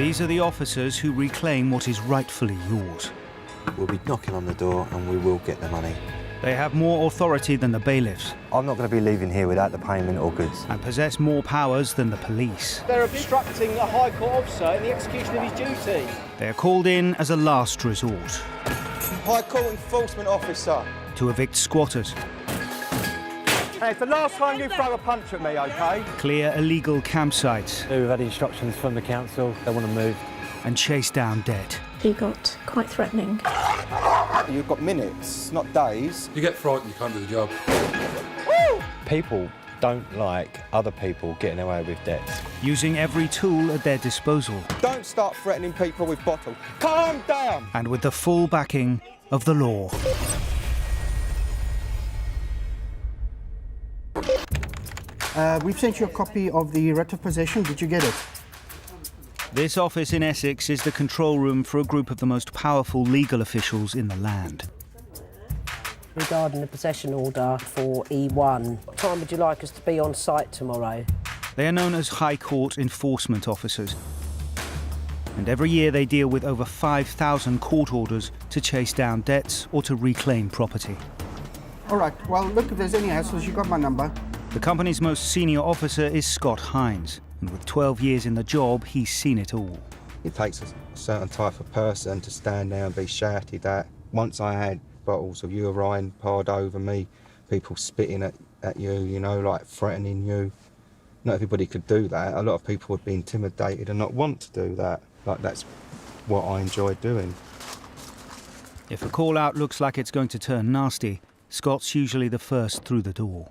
These are the officers who reclaim what is rightfully yours. We'll be knocking on the door and we will get the money. They have more authority than the bailiffs. I'm not going to be leaving here without the payment or goods. And possess more powers than the police. They're obstructing a High Court officer in the execution of his duty. They are called in as a last resort. High Court enforcement officer. To evict squatters. Hey, it's the last time you throw a punch at me, OK? Clear illegal campsites. We've had instructions from the council, they want to move. And chase down debt. He got quite threatening. You've got minutes, not days. You get frightened, you can't do the job. Woo! People don't like other people getting away with debts. Using every tool at their disposal. Don't start threatening people with bottles. Calm down! And with the full backing of the law. We've sent you a copy of the writ of possession. Did you get it? This office in Essex is the control room for a group of the most powerful legal officials in the land. Regarding the possession order for E1, what time would you like us to be on site tomorrow? They are known as High Court enforcement officers. And every year they deal with over 5,000 court orders to chase down debts or to reclaim property. All right, well, look, if there's any hassles, you got my number. The company's most senior officer is Scott Hines, and with 12 years in the job, he's seen it all. It takes a certain type of person to stand there and be shouted at. Once I had bottles of urine poured over me, people spitting at you, you know, like threatening you. Not everybody could do that. A lot of people would be intimidated and not want to do that. Like, that's what I enjoy doing. If a call-out looks like it's going to turn nasty, Scott's usually the first through the door.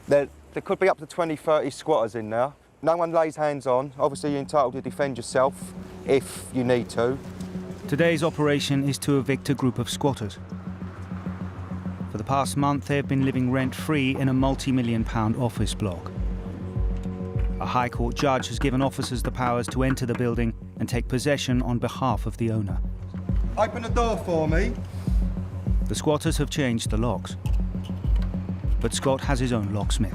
There could be up to 20, 30 squatters in there. No one lays hands on. Obviously, you're entitled to defend yourself if you need to. Today's operation is to evict a group of squatters. For the past month, they have been living rent-free in a multi-million-pound office block. A High Court judge has given officers the powers to enter the building and take possession on behalf of the owner. Open the door for me. The squatters have changed the locks. But Scott has his own locksmith.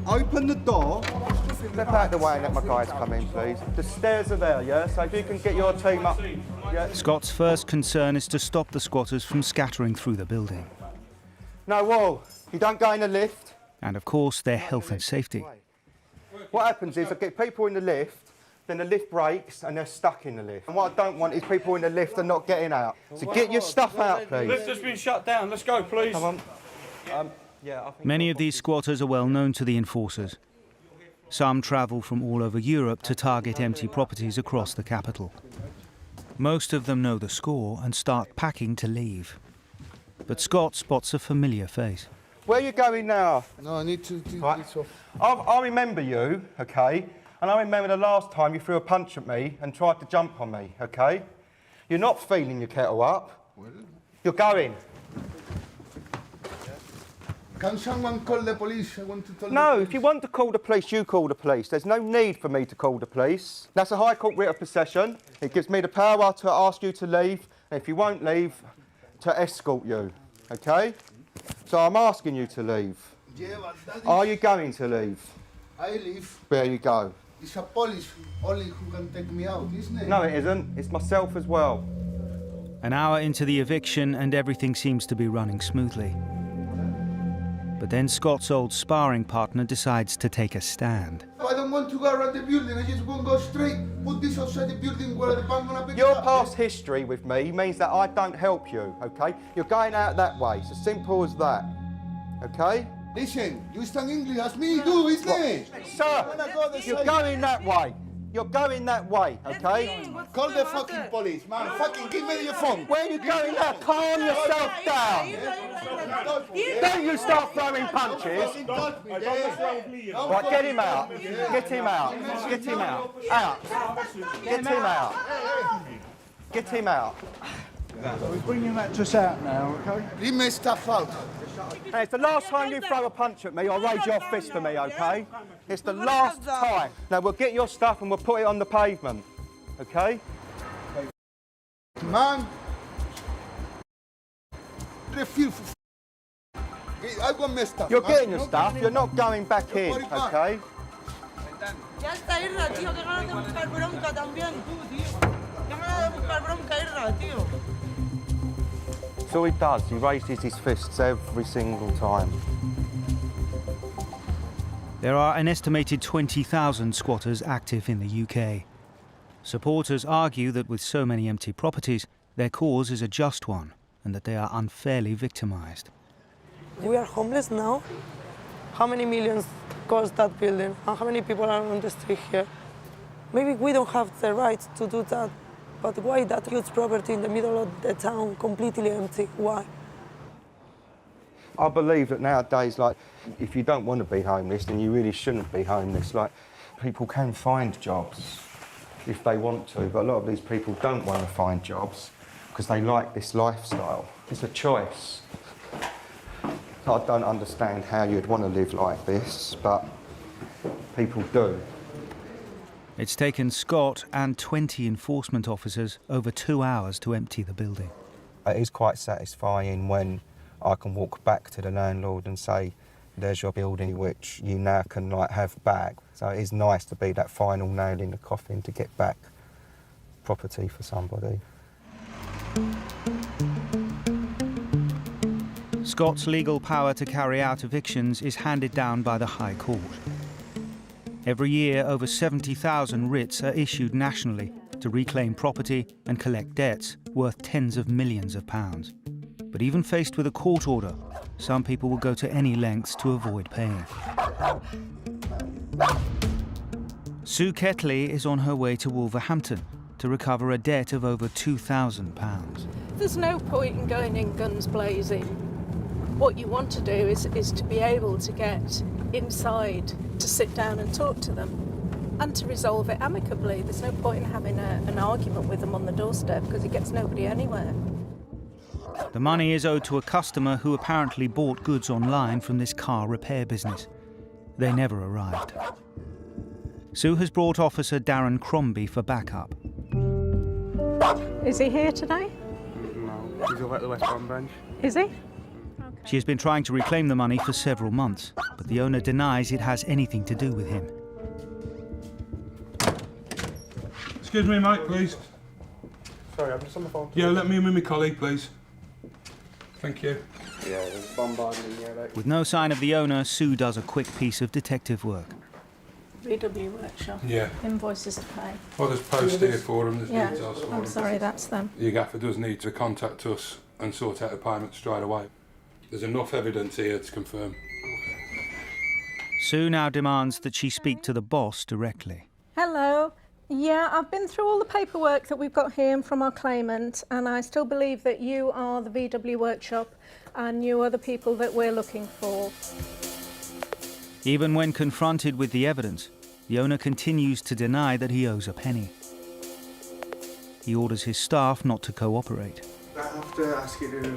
Open the door. Step out the way and let my guys come in, please. The stairs are there, yeah? So if you can get your team up. Yeah. Scott's first concern is to stop the squatters from scattering through the building. No wall. You don't go in the lift. And of course, their health and safety. What happens is I get people in the lift, then the lift breaks and they're stuck in the lift. And what I don't want is people in the lift and not getting out. So get your stuff out, please. Lift has been shut down. Let's go, please. Come on. I think Many of these squatters are well known to the enforcers. Some travel from all over Europe to target empty properties across the capital. Most of them know the score and start packing to leave. But Scott spots a familiar face. Where are you going now? No, I need to do right. this off. I remember you, OK? And I remember the last time you threw a punch at me and tried to jump on me, OK? You're not feeling your kettle up. Well, you're going. can someone call the police? I want to tell No, if you want to call the police, you call the police. There's no need for me to call the police. That's a High Court writ of possession. It gives me the power to ask you to leave, and if you won't leave, to escort you, OK? So I'm asking you to leave. Yeah, but that is... Are you going to leave? I leave. There you go. It's a police only who can take me out, isn't it? No, it isn't. It's myself as well. An hour into the eviction and everything seems to be running smoothly. But then Scott's old sparring partner decides to take a stand. I don't want to go around the building. I just want to go straight, put this outside the building where the bank gonna pick Your it up. past history with me means that I don't help you, OK? You're going out that way. It's as simple as that, OK? Listen, you stand English as me do, isn't it? Sir, you're going that way. You're going that way, OK? Call the fucking police, man. Fucking give me your phone. Where are you going now? Calm yourself down. Don't you start throwing punches. Right, get him out. Get him out. Get him out. Out. Get him out. Get him out. We're bringing that just out now, OK? Leave my stuff out. Hey, it's the last time you throw a punch at me or raise your fist to me, OK? It's the last time. Now, we'll get your stuff and we'll put it on the pavement, OK? Man. I got my stuff. You're getting your stuff. You're not going back in, OK? Ya está Irra, tío, que ganas de buscar bronca también, tú, tío. Que ganas de buscar bronca, Irra, tío. That's all he does, he raises his fists every single time. There are an estimated 20,000 squatters active in the UK. Supporters argue that with so many empty properties, their cause is a just one and that they are unfairly victimised. We are homeless now. How many millions cost that building? And how many people are on the street here? Maybe we don't have the right to do that, but why that huge property in the middle of the town completely empty? Why? I believe that nowadays, like, if you don't want to be homeless, then you really shouldn't be homeless. Like, people can find jobs if they want to, but a lot of these people don't want to find jobs because they like this lifestyle. It's a choice. I don't understand how you'd want to live like this, but people do. It's taken Scott and 20 enforcement officers over 2 hours to empty the building. It is quite satisfying when I can walk back to the landlord and say, there's your building, which you now can have back. So it is nice to be that final nail in the coffin to get back property for somebody. Scott's legal power to carry out evictions is handed down by the High Court. Every year, over 70,000 writs are issued nationally to reclaim property and collect debts worth tens of millions of pounds. But even faced with a court order, some people will go to any lengths to avoid paying. Sue Ketley is on her way to Wolverhampton to recover a debt of over £2,000. There's no point in going in guns blazing. What you want to do is to be able to get inside, to sit down and talk to them and to resolve it amicably. There's no point in having an argument with them on the doorstep because it gets nobody anywhere. The money is owed to a customer who apparently bought goods online from this car repair business. They never arrived. Sue has brought Officer Darren Crombie for backup. Is he here today? No, he's over at the West Brom bench. Is he? She has been trying to reclaim the money for several months, but the owner denies it has anything to do with him. Excuse me, mate, please. Sorry, I'm just on the phone. Yeah, let me in with my colleague, please. Thank you. Yeah, there's bombardment here, like. With no sign of the owner, Sue does a quick piece of detective work. VW workshop. Yeah. Invoices to pay. Well, there's post here for them, there's Yeah, details for them. I'm sorry, that's them. Your gaffer does need to contact us and sort out a payment straight away. There's enough evidence here to confirm. Sue now demands that she speak to the boss directly. Hello. Yeah, I've been through all the paperwork that we've got here from our claimant, and I still believe that you are the VW workshop and you are the people that we're looking for. Even when confronted with the evidence, the owner continues to deny that he owes a penny. He orders his staff not to cooperate. I have to ask you to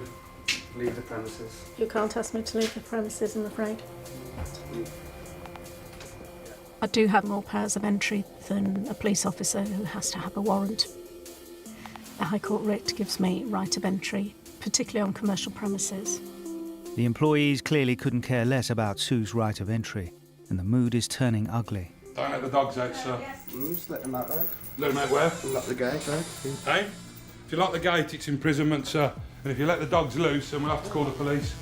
leave the premises. You can't ask me to leave the premises, I'm afraid. I do have more powers of entry than a police officer who has to have a warrant. The High Court writ gives me right of entry, particularly on commercial premises. The employees clearly couldn't care less about Sue's right of entry, and the mood is turning ugly. Don't let the dogs out, sir. Just let them out there. Let them out where? Lock the gate, right? Hey? If you lock the gate, it's imprisonment, sir. And if you let the dogs loose, then we'll have to call the police.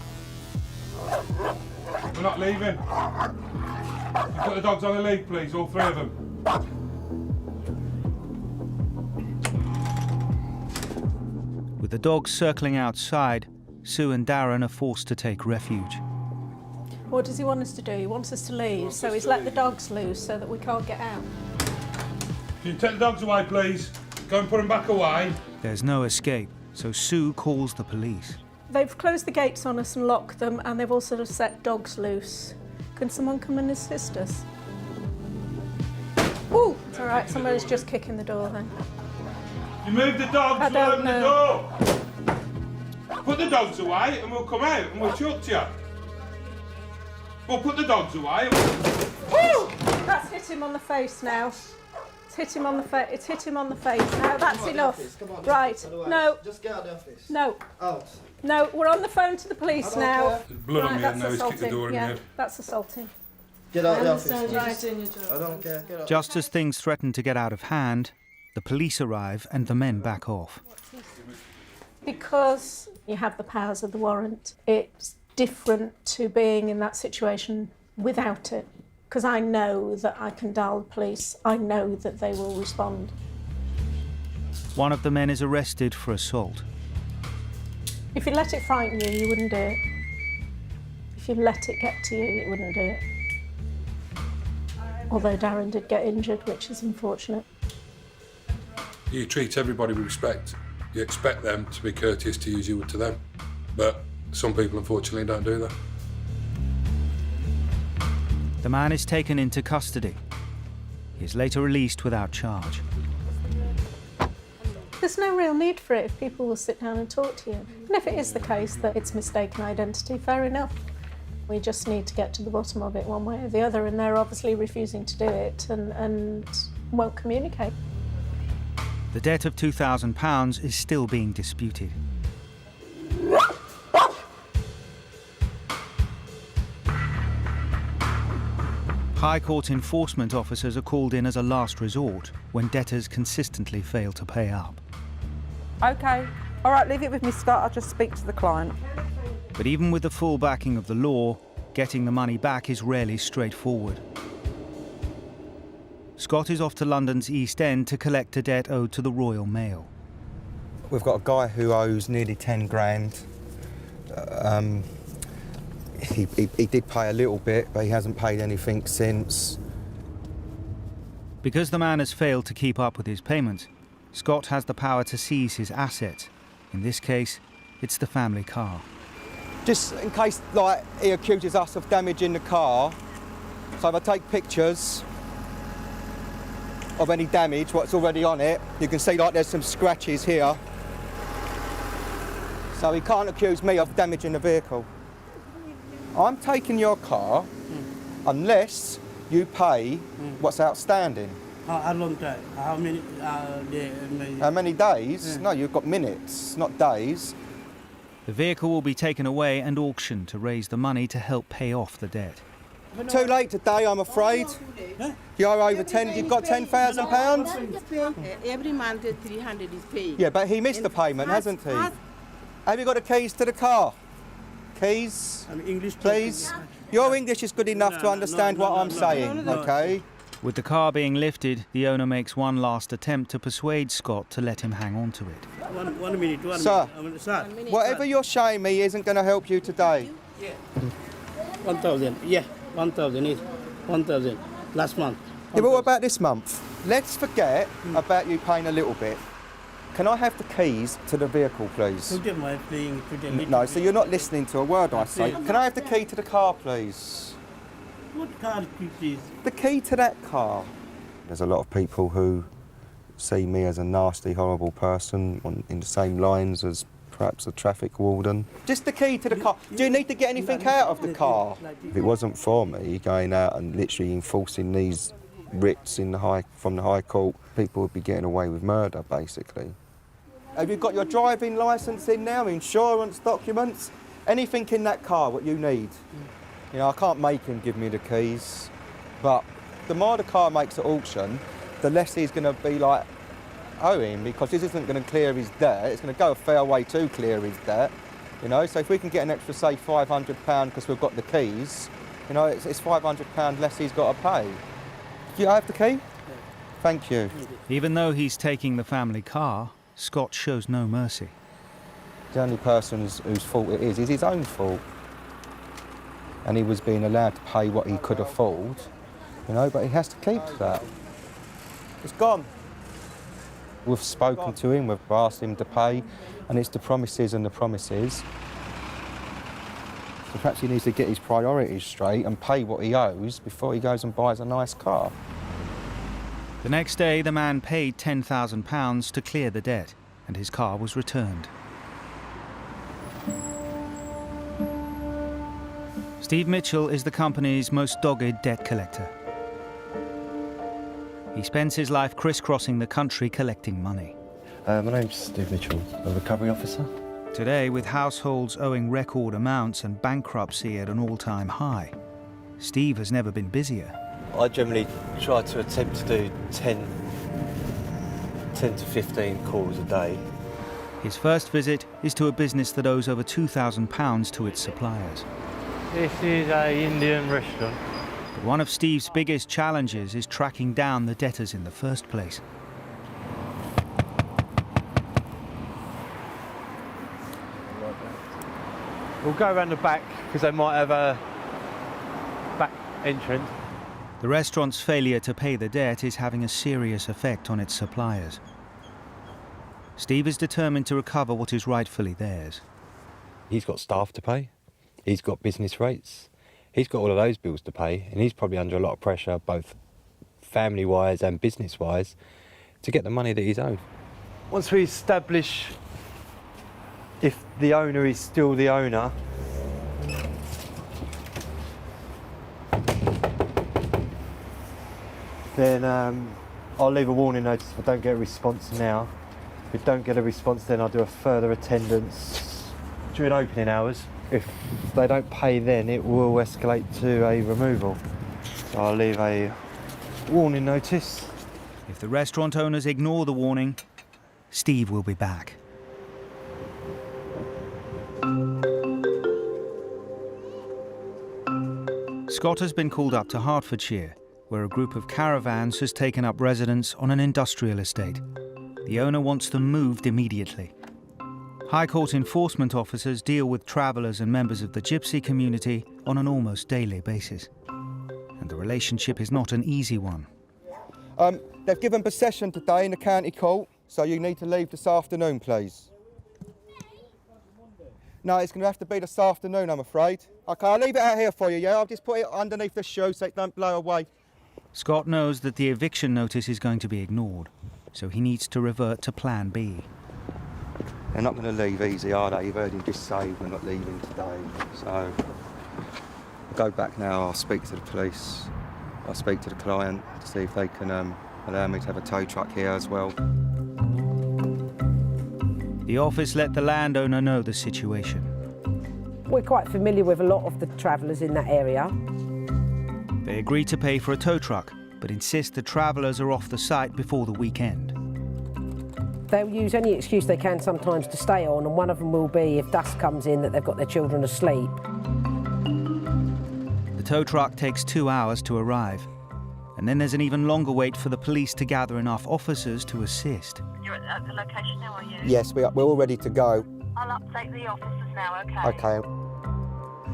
We're not leaving. You put the dogs on the lead, please, all three of them. With the dogs circling outside, Sue and Darren are forced to take refuge. What does he want us to do? He wants us to leave, so he's let the dogs loose so that we can't get out. Can you take the dogs away, please? Go and put them back away. There's no escape, so Sue calls the police. They've closed the gates on us and locked them, and they've also set dogs loose. Can someone come and assist us? Ooh, it's all right, somebody's just kicking the door then. You move the dogs, I we'll don't open the door. Put the dogs away and we'll come out and we'll chuck you. We'll put the dogs away. Woo! That's hit him on the face now. It's hit him on the face. It's hit him on the face. Now that's enough. Right. No. Just get out of the office. No. Out. No, we're on the phone to the police now. There's blood on me head now, he's kicked the door in yeah, here. that's assaulting. Get out of the office. I don't care. Get out. Just as things threaten to get out of hand, the police arrive and the men back off. Because you have the powers of the warrant, it's different to being in that situation without it. Because I know that I can dial the police, I know that they will respond. One of the men is arrested for assault. If you let it frighten you, you wouldn't do it. If you let it get to you, you wouldn't do it. Although Darren did get injured, which is unfortunate. You treat everybody with respect. You expect them to be courteous to you as you would to them. But some people, unfortunately, don't do that. The man is taken into custody. He is later released without charge. There's no real need for it if people will sit down and talk to you. And if it is the case that it's mistaken identity, fair enough. We just need to get to the bottom of it one way or the other, and they're obviously refusing to do it and won't communicate. The debt of £2,000 is still being disputed. High Court enforcement officers are called in as a last resort when debtors consistently fail to pay up. OK. All right, leave it with me, Scott. I'll just speak to the client. But even with the full backing of the law, getting the money back is rarely straightforward. Scott is off to London's East End to collect a debt owed to the Royal Mail. We've got a guy who owes nearly 10 grand. He did pay a little bit, but he hasn't paid anything since. Because the man has failed to keep up with his payments, Scott has the power to seize his assets. In this case, it's the family car. Just in case, like, he accuses us of damaging the car, so if I take pictures of any damage, what's already on it, you can see, like, there's some scratches here. So he can't accuse me of damaging the vehicle. I'm taking your car unless you pay what's outstanding. How long time? How many days? How many days? No, you've got minutes, not days. The vehicle will be taken away and auctioned to raise the money to help pay off the debt. Too late today, I'm afraid. You're over 10. You've got £10,000. Every month 300 is paid. Yeah, but he missed the payment, hasn't he? Have you got the keys to the car? Keys, English, please. Your English is good enough to understand what I'm saying, OK? With the car being lifted, the owner makes one last attempt to persuade Scott to let him hang on to it. One minute. Sir, Sir, whatever you're showing me isn't going to help you today. 1,000. Yeah, 1,000 is 1,000 last month. Yeah, but what about this month? Let's forget about you paying a little bit. Can I have the keys to the vehicle, please? Today. No, so you're not listening to a word I say. Can I have the key to the car, please? What car, please? The key to that car. There's a lot of people who see me as a nasty, horrible person in the same lines as perhaps a traffic warden. Just the key to the car. Do you need to get anything out of the car? If it wasn't for me going out and literally enforcing these writs from the High Court, people would be getting away with murder, basically. Have you got your driving licence in now, insurance documents? Anything in that car, what you need? You know, I can't make him give me the keys, but the more the car makes at auction, the less he's going to be like owing, because this isn't going to clear his debt. It's going to go a fair way to clear his debt, you know. So if we can get an extra, say, £500 because we've got the keys, you know, it's £500 less he's got to pay. Do you have the key? Thank you. Even though he's taking the family car, Scott shows no mercy. The only person whose fault it is his own fault. And he was being allowed to pay what he could afford, you know, but he has to keep that. It's gone. We've spoken to him, we've asked him to pay, and it's the promises and the promises. So perhaps he needs to get his priorities straight and pay what he owes before he goes and buys a nice car. The next day, the man paid £10,000 to clear the debt, and his car was returned. Steve Mitchell is the company's most dogged debt collector. He spends his life crisscrossing the country collecting money. My name's Steve Mitchell, a recovery officer. Today, with households owing record amounts and bankruptcy at an all-time high, Steve has never been busier. I generally try to attempt to do 10 to 15 calls a day. His first visit is to a business that owes over £2,000 to its suppliers. This is an Indian restaurant. But one of Steve's biggest challenges is tracking down the debtors in the first place. We'll go around the back because they might have a back entrance. The restaurant's failure to pay the debt is having a serious effect on its suppliers. Steve is determined to recover what is rightfully theirs. He's got staff to pay, he's got business rates, he's got all of those bills to pay, and he's probably under a lot of pressure, both family-wise and business-wise, to get the money that he's owed. Once we establish if the owner is still the owner, then I'll leave a warning notice if I don't get a response now. If we don't get a response, then I'll do a further attendance during opening hours. If they don't pay, then it will escalate to a removal. So I'll leave a warning notice. If the restaurant owners ignore the warning, Steve will be back. Scott has been called up to Hertfordshire, where a group of caravans has taken up residence on an industrial estate. The owner wants them moved immediately. High Court enforcement officers deal with travellers and members of the gypsy community on an almost daily basis. And the relationship is not an easy one. They've given possession today in the county court, so you need to leave this afternoon, please. No, it's going to have to be this afternoon, I'm afraid. OK, I'll leave it out here for you, yeah? I'll just put it underneath the shoe so it don't blow away. Scott knows that the eviction notice is going to be ignored, so he needs to revert to Plan B. They're not going to leave easy, are they? You've heard him just say we're not leaving today. So I'll go back now, I'll speak to the police. I'll speak to the client to see if they can allow me to have a tow truck here as well. The office let the landowner know the situation. We're quite familiar with a lot of the travellers in that area. They agree to pay for a tow truck, but insist the travellers are off the site before the weekend. They'll use any excuse they can sometimes to stay on, and one of them will be if dust comes in that they've got their children asleep. The tow truck takes 2 hours to arrive, and then there's an even longer wait for the police to gather enough officers to assist. You're at the location now, are you? Yes, we're all ready to go. I'll update the officers now, OK? OK.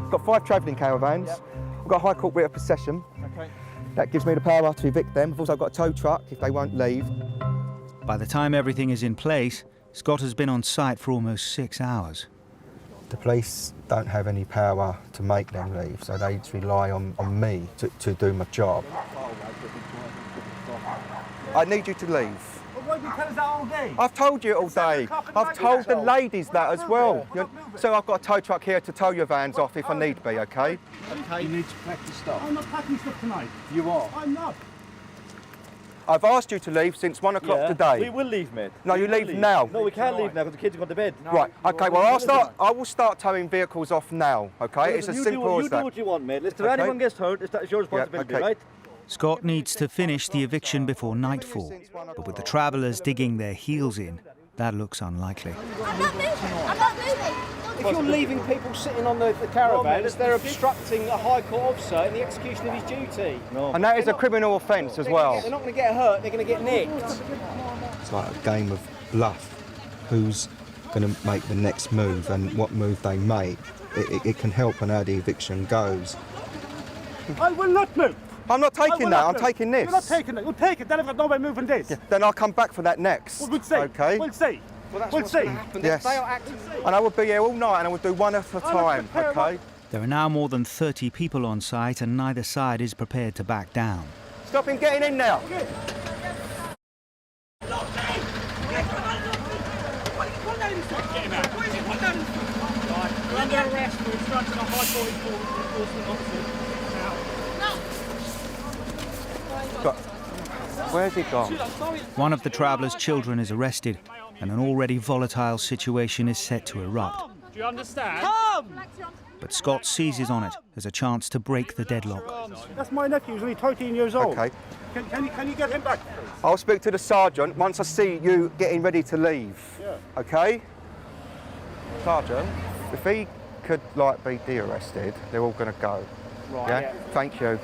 We've got 5 travelling caravans. Yep. We've got a High Court writ of possession. OK. That gives me the power to evict them. We've also got a tow truck if they won't leave. By the time everything is in place, Scott has been on site for almost 6 hours. The police don't have any power to make them leave, so they rely on me to do my job. I need you to leave. Why did you tell us that all day? I've told you all day. I've told the ladies that as well. So I've got a tow truck here to tow your vans off if I need be, OK? OK. You need to pack the stuff. I'm not packing stuff tonight. You are? I'm not. I've asked you to leave since 1 o'clock today. We will leave, mate. No, you leave now. No, we can't leave now because the kids have gone to bed. No, right, OK, well, I will start towing vehicles off now, OK? It's as simple as that. You do what you want, mate. If anyone gets hurt, it's your responsibility, right? Scott needs to finish the eviction before nightfall, but with the travellers digging their heels in, that looks unlikely. I'm not moving! I'm not moving! If you're leaving people sitting on the caravans, they're obstructing a High Court officer in the execution of his duty. No. And that is a criminal offence as well. They're not going to get hurt, they're going to get nicked. It's like a game of bluff. Who's going to make the next move and what move they make? It can help on how the eviction goes. I will not move. I'm not taking that, I'm taking this. You're not taking it, you'll take it, then I've got no way moving this. Yeah, then I'll come back for that next. Well, we'll see. Okay. We'll see. Well, we'll see. Yes. And I will be here all night and I will do one at a time, okay? There are now more than 30 people on site and neither side is prepared to back down. Stop him getting in now. We're under arrest for obstructing a High Court enforcement officer. Where's he gone? One of the travellers' children is arrested and an already volatile situation is set to erupt. Do you understand? Come! But Scott seizes on it as a chance to break the deadlock. That's my nephew, he's only 13 years old. Okay. Can you get him back? I'll speak to the sergeant once I see you getting ready to leave. Yeah. Okay? Sergeant, if he could, like, be de-arrested, they're all going to go. Right. Yeah? Thank you.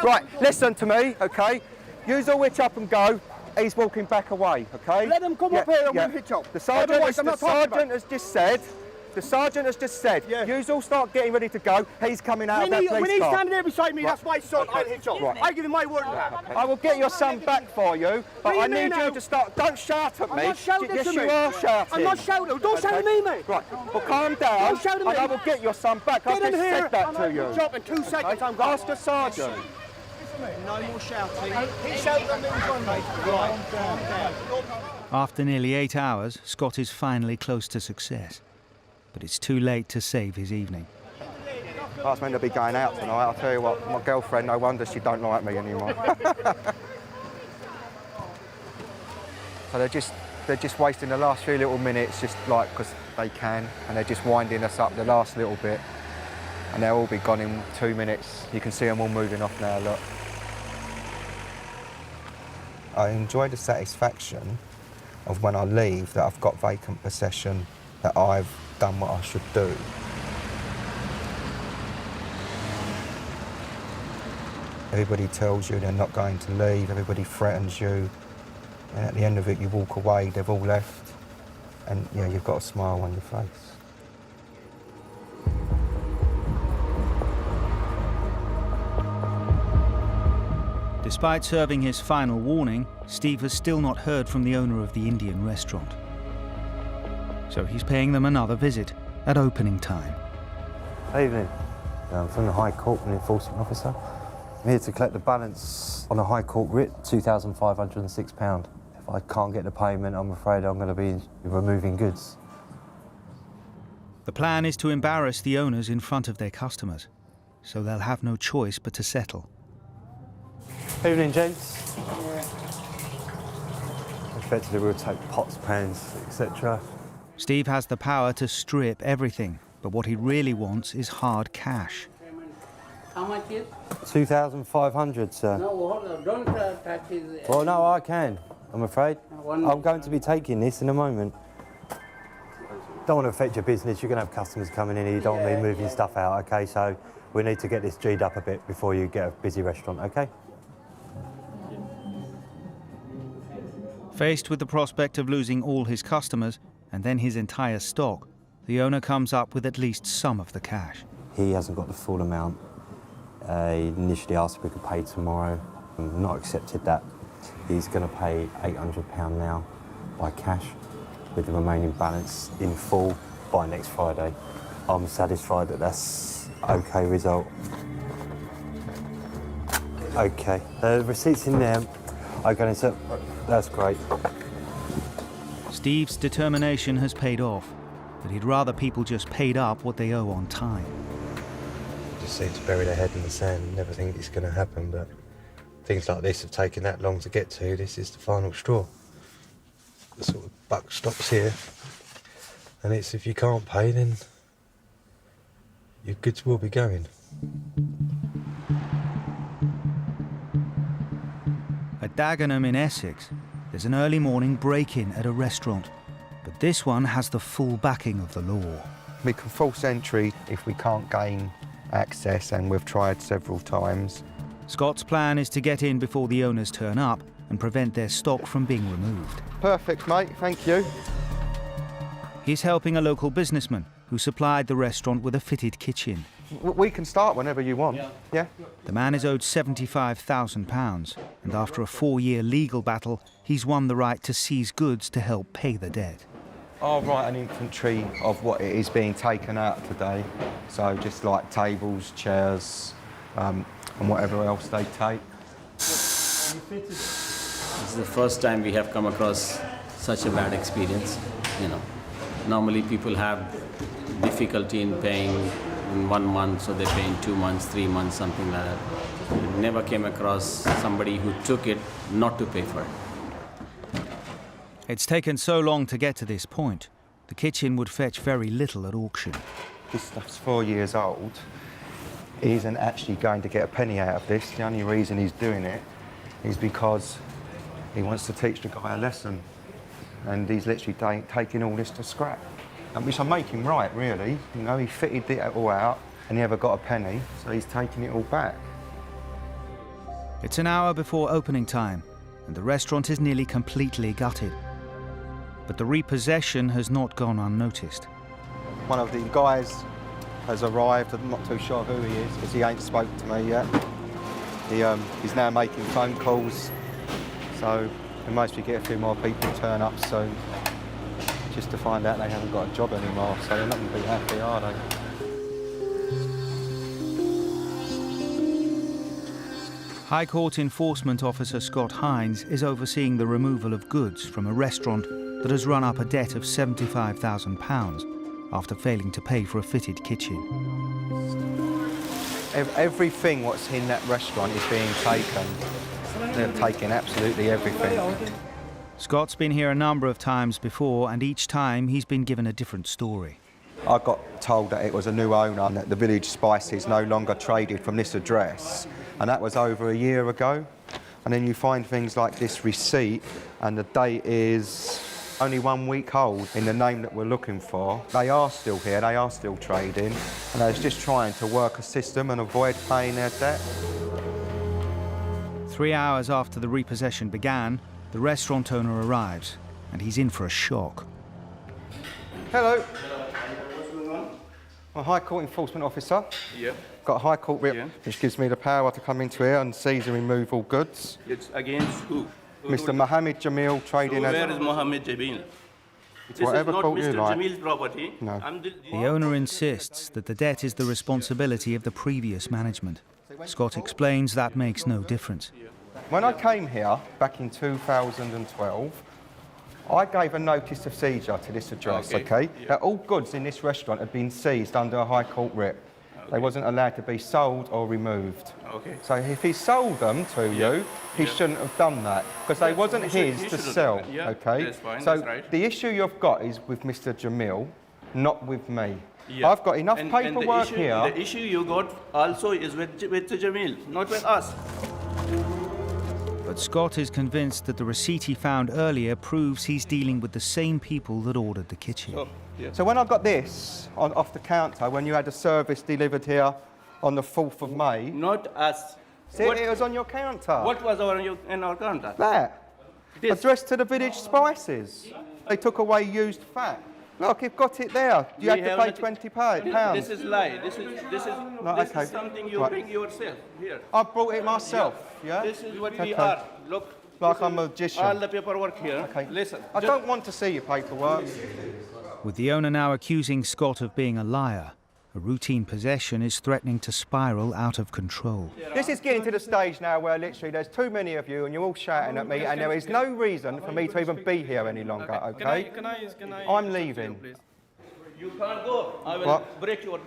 Right, listen to me, okay? Use all hitch up and go. He's walking back away, okay? Let him come up here and we'll hitch up. The sergeant has just said, use all start getting ready to go. He's coming out of that police car. When he's standing there beside me, that's my son, I'll hitch up. Right. I give him my word of that. I will get your son back for you, but I need you to start. Don't shout at me. I'm not shouting yes, to you me. are shouting. I'm not shouting. Don't shout at me, mate. Right. Well, calm down. Don't shout at me. And I will get your son back. I just said that to you. Jump in 2 seconds. I'm gone. Ask the sergeant. No more shouting. He shouted at me one, mate. Right. After nearly 8 hours, Scott is finally close to success. But it's too late to save his evening. I was meant to be going out tonight. I'll tell you what, my girlfriend, no wonder she don't like me anymore. So they're just wasting the last few little minutes, just like, because they can, and they're just winding us up the last little bit. And they'll all be gone in 2 minutes. You can see them all moving off now, look. I enjoy the satisfaction of when I leave that I've got vacant possession, that I've done what I should do. Everybody tells you they're not going to leave, everybody threatens you, and at the end of it you walk away, they've all left, and yeah, you've got a smile on your face. Despite serving his final warning, Steve has still not heard from the owner of the Indian restaurant. So he's paying them another visit at opening time. Evening. I'm from the High Court, an enforcement officer. I'm here to collect the balance on a High Court writ, £2,506. If I can't get the payment, I'm afraid I'm going to be removing goods. The plan is to embarrass the owners in front of their customers, so they'll have no choice but to settle. Evening, gents. Effectively, we'll take pots, pans, etc. Steve has the power to strip everything, but what he really wants is hard cash. How much is? 2,500, sir. No, don't touch his... Well, no, I can, I'm afraid. I'm going to be taking this in a moment. Don't want to affect your business. You're going to have customers coming in here. You don't want me moving stuff out, OK? So we need to get this G'd up a bit before you get a busy restaurant, OK? Faced with the prospect of losing all his customers and then his entire stock, the owner comes up with at least some of the cash. He hasn't got the full amount. He initially asked if we could pay tomorrow. I've not accepted that. He's going to pay £800 now by cash, with the remaining balance in full by next Friday. I'm satisfied that that's OK result. OK, the receipt's in there. OK, so that's great. Steve's determination has paid off, but he'd rather people just paid up what they owe on time. Just seem to bury their head in the sand and never think it's going to happen, but things like this have taken that long to get to. This is the final straw. The sort of buck stops here, and it's if you can't pay, then your goods will be going. At Dagenham in Essex, there's an early morning break-in at a restaurant, but this one has the full backing of the law. We can force entry if we can't gain access, and we've tried several times. Scott's plan is to get in before the owners turn up and prevent their stock from being removed. Perfect, mate, thank you. He's helping a local businessman who supplied the restaurant with a fitted kitchen. We can start whenever you want. Yeah? The man is owed £75,000, and after a 4-year legal battle, he's won the right to seize goods to help pay the debt. I'll write an inventory of what it is being taken out today. So just like tables, chairs, and whatever else they take. This is the first time we have come across such a bad experience. You know, normally people have difficulty in paying in 1 month, so they pay in 2 months, 3 months, something like that. We never came across somebody who took it not to pay for it. It's taken so long to get to this point, the kitchen would fetch very little at auction. This stuff's 4 years old. He isn't actually going to get a penny out of this. The only reason he's doing it is because he wants to teach the guy a lesson. And he's literally taking all this to scrap. And which I make him right, really. You know, he fitted it all out and he never got a penny, so he's taking it all back. It's an hour before opening time, and the restaurant is nearly completely gutted. But the repossession has not gone unnoticed. One of the guys has arrived. I'm not too sure who he is, because he ain't spoke to me yet. He's now making phone calls, so we mostly get a few more people turn up soon, just to find out they haven't got a job anymore, so they're not going to be happy, are they? High Court Enforcement Officer Scott Hines is overseeing the removal of goods from a restaurant that has run up a debt of £75,000 after failing to pay for a fitted kitchen. Everything what's in that restaurant is being taken. They're taking absolutely everything. Scott's been here a number of times before, and each time he's been given a different story. I got told that it was a new owner and that the Village Spices no longer traded from this address, and that was over a year ago. And then you find things like this receipt, and the date is only 1 week old in the name that we're looking for. They are still here, they are still trading, and they're just trying to work a system and avoid paying their debt. 3 hours after the repossession began, the restaurant owner arrives, and he's in for a shock. Hello. I'm a High Court Enforcement Officer. Yeah. Got a High Court writ which gives me the power to come into here and seize and remove all goods. It's against who? Mr. Mohammed Jamil trading as... Where is Mohammed Jamil? This Whatever is not court you Mr. like. Jamil's property. No. The owner insists that the debt is the responsibility of the previous management. Scott explains that makes no difference. When I came here back in 2012, I gave a notice of seizure to this address, okay? That all goods in this restaurant had been seized under a High Court writ. They wasn't allowed to be sold or removed. Okay. So if he sold them to you, he shouldn't have done that, because they wasn't his to sell, okay? That's fine, so that's right. the issue you've got is with Mr. Jamil, not with me. Yeah. I've got enough paperwork here. The issue you got also is with Jamil, not with us. But Scott is convinced that the receipt he found earlier proves he's dealing with the same people that ordered the kitchen. So when I got this off the counter, when you had a service delivered here on the 4th of May... Not us. See, it was on your counter. What was in our counter? That. Addressed to the Village Spices. They took away used fat. Look, you've got it there. You had to pay £20. This is lie. This is something you bring yourself here. I brought it myself, yeah? This is what we are. Look. Like I'm a magician. All the paperwork here. Okay. Listen. I don't want to see your paperwork. With the owner now accusing Scott of being a liar, a routine possession is threatening to spiral out of control. This is getting to the stage now where literally there's too many of you and you're all shouting at me, and there is no reason for me to even be here any longer, okay? I'm leaving. You can't go. I will break your...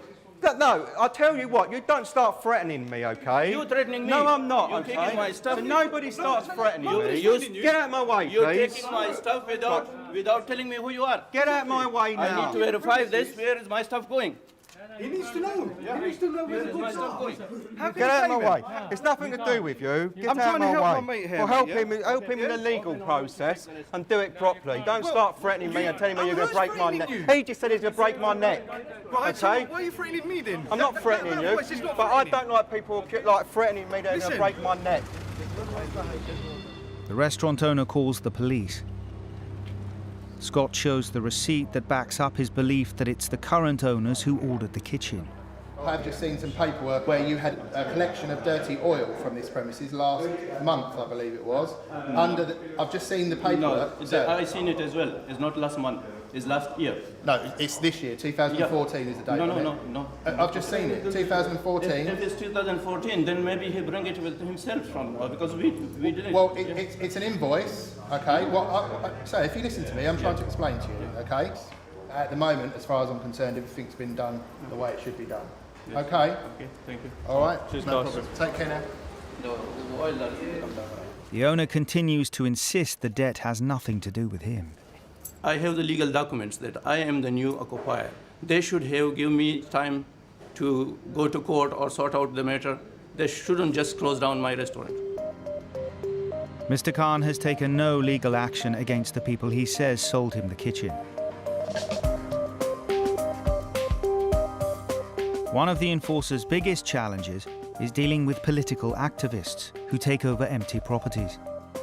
No, I'll tell you what, you don't start threatening me, okay? You're threatening me. No, I'm not, You're okay? taking my stuff. So nobody starts threatening me. Get out of my way, please. You're taking my stuff without telling me who you are. Get out of my way now. I need to verify this. Where is my stuff going? He needs to know. He needs to know where the goods are. Get out of my way. It's nothing to do with you. Get out of my way. help my mate here. Well, help him in the legal process and do it properly. Don't start threatening me and telling me you're going to break my neck. He just said he's going to break my neck. Okay? Why are you threatening me then? I'm not threatening you, but I don't like people like threatening me that they're going to break my neck. The restaurant owner calls the police. Scott shows the receipt that backs up his belief that it's the current owners who ordered the kitchen. I've just seen some paperwork where you had a collection of dirty oil from this premises last month, I believe it was. I've just seen the paperwork. No, I've seen it as well. It's not last month. It's last year. No, it's this year. 2014 is the date. No. I've just seen it. 2014. If it's 2014, then maybe he bring it with himself from, because we didn't. Well, it's an invoice, okay? Well, so if you listen to me, I'm trying to explain to you, okay? At the moment, as far as I'm concerned, everything's been done the way it should be done. Yes. Okay? Okay, thank you. All right? No problem. Take care now. No, the oil doesn't come down. The owner continues to insist the debt has nothing to do with him. I have the legal documents that I am the new occupier. They should have given me time to go to court or sort out the matter. They shouldn't just close down my restaurant. Mr. Khan has taken no legal action against the people he says sold him the kitchen. One of the enforcers' biggest challenges is dealing with political activists who take over empty properties.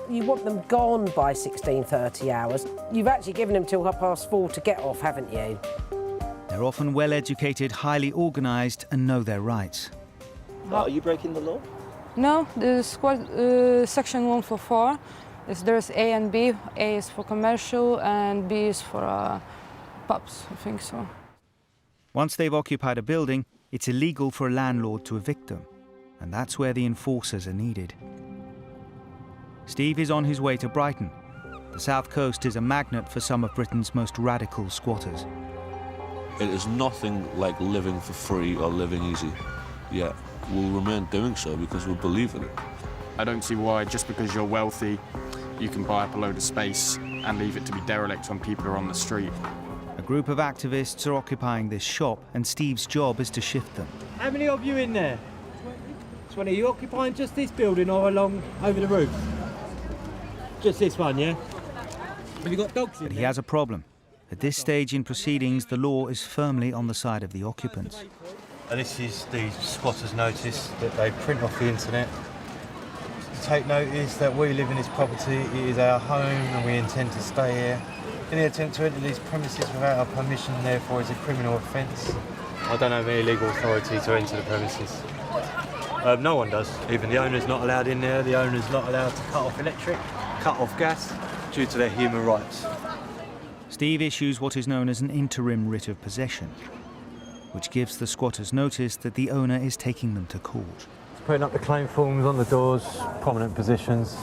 You want them gone by 16:30 hours. You've actually given them till 4:30 to get off, haven't you? They're often well-educated, highly organised and know their rights. Are you breaking the law? No, the squad section 144 is there's A and B. A is for commercial and B is for pubs, I think so. Once they've occupied a building, it's illegal for a landlord to evict them, and that's where the enforcers are needed. Steve is on his way to Brighton. The South Coast is a magnet for some of Britain's most radical squatters. It is nothing like living for free or living easy, yet we'll remain doing so because we believe in it. I don't see why, just because you're wealthy, you can buy up a load of space and leave it to be derelict when people are on the street. A group of activists are occupying this shop, and Steve's job is to shift them. How many of you in there? 20. Are you occupying just this building or along over the roof? Just this one, yeah? Have you got dogs in But there? he has a problem. At this stage in proceedings, the law is firmly on the side of the occupants. And this is the squatters' notice that they print off the internet. Take notice that we live in this property, it is our home and we intend to stay here. Any attempt to enter these premises without our permission, therefore, is a criminal offence. I don't have any legal authority to enter the premises. No one does. Even the owner's not allowed in there, the owner's not allowed to cut off electric, cut off gas, due to their human rights. Steve issues what is known as an interim writ of possession, which gives the squatters notice that the owner is taking them to court. Putting up the claim forms on the doors, prominent positions.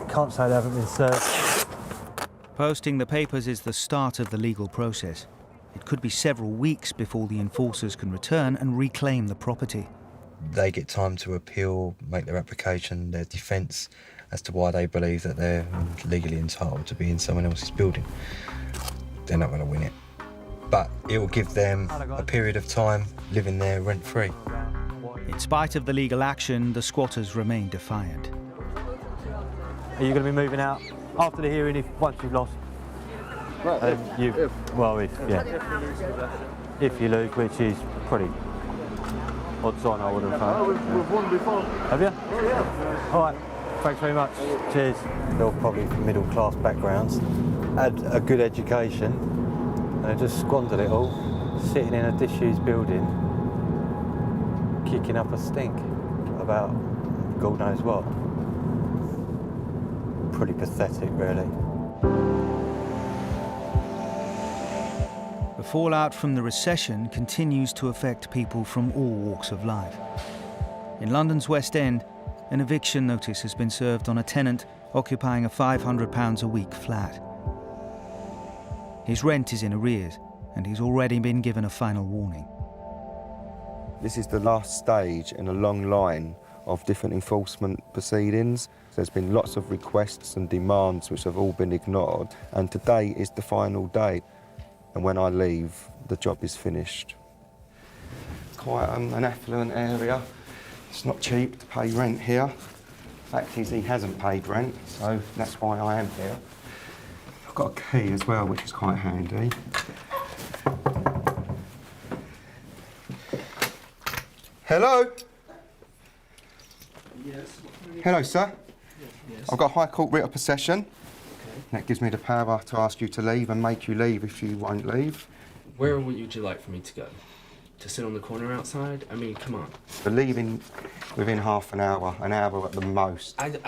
Can't say they haven't been served. Posting the papers is the start of the legal process. It could be several weeks before the enforcers can return and reclaim the property. They get time to appeal, make their application, their defence as to why they believe that they're legally entitled to be in someone else's building. They're not going to win it. But it will give them a period of time living there rent-free. In spite of the legal action, the squatters remain defiant. Are you going to be moving out after the hearing once you've lost? If you lose, which is pretty odds on, I would have thought. We've won before. Have you? All right, thanks very much. Cheers. They're all probably from middle-class backgrounds, had a good education, and just squandered it all, sitting in a disused building, kicking up a stink about God knows what. Pretty pathetic, really. The fallout from the recession continues to affect people from all walks of life. In London's West End, an eviction notice has been served on a tenant occupying a £500 a week flat. His rent is in arrears, and he's already been given a final warning. This is the last stage in a long line of different enforcement proceedings. There's been lots of requests and demands which have all been ignored, and today is the final day. And when I leave, the job is finished. Quite an affluent area. It's not cheap to pay rent here. The fact is, he hasn't paid rent, so that's why I am here. I've got a key as well, which is quite handy. Hello? Yes. Hello, sir. Yes. I've got a High Court writ of possession. That gives me the power to ask you to leave and make you leave if you won't leave. Where would you like for me to go? To sit on the corner outside? I mean, come on. We're leaving within half an hour at the most. Do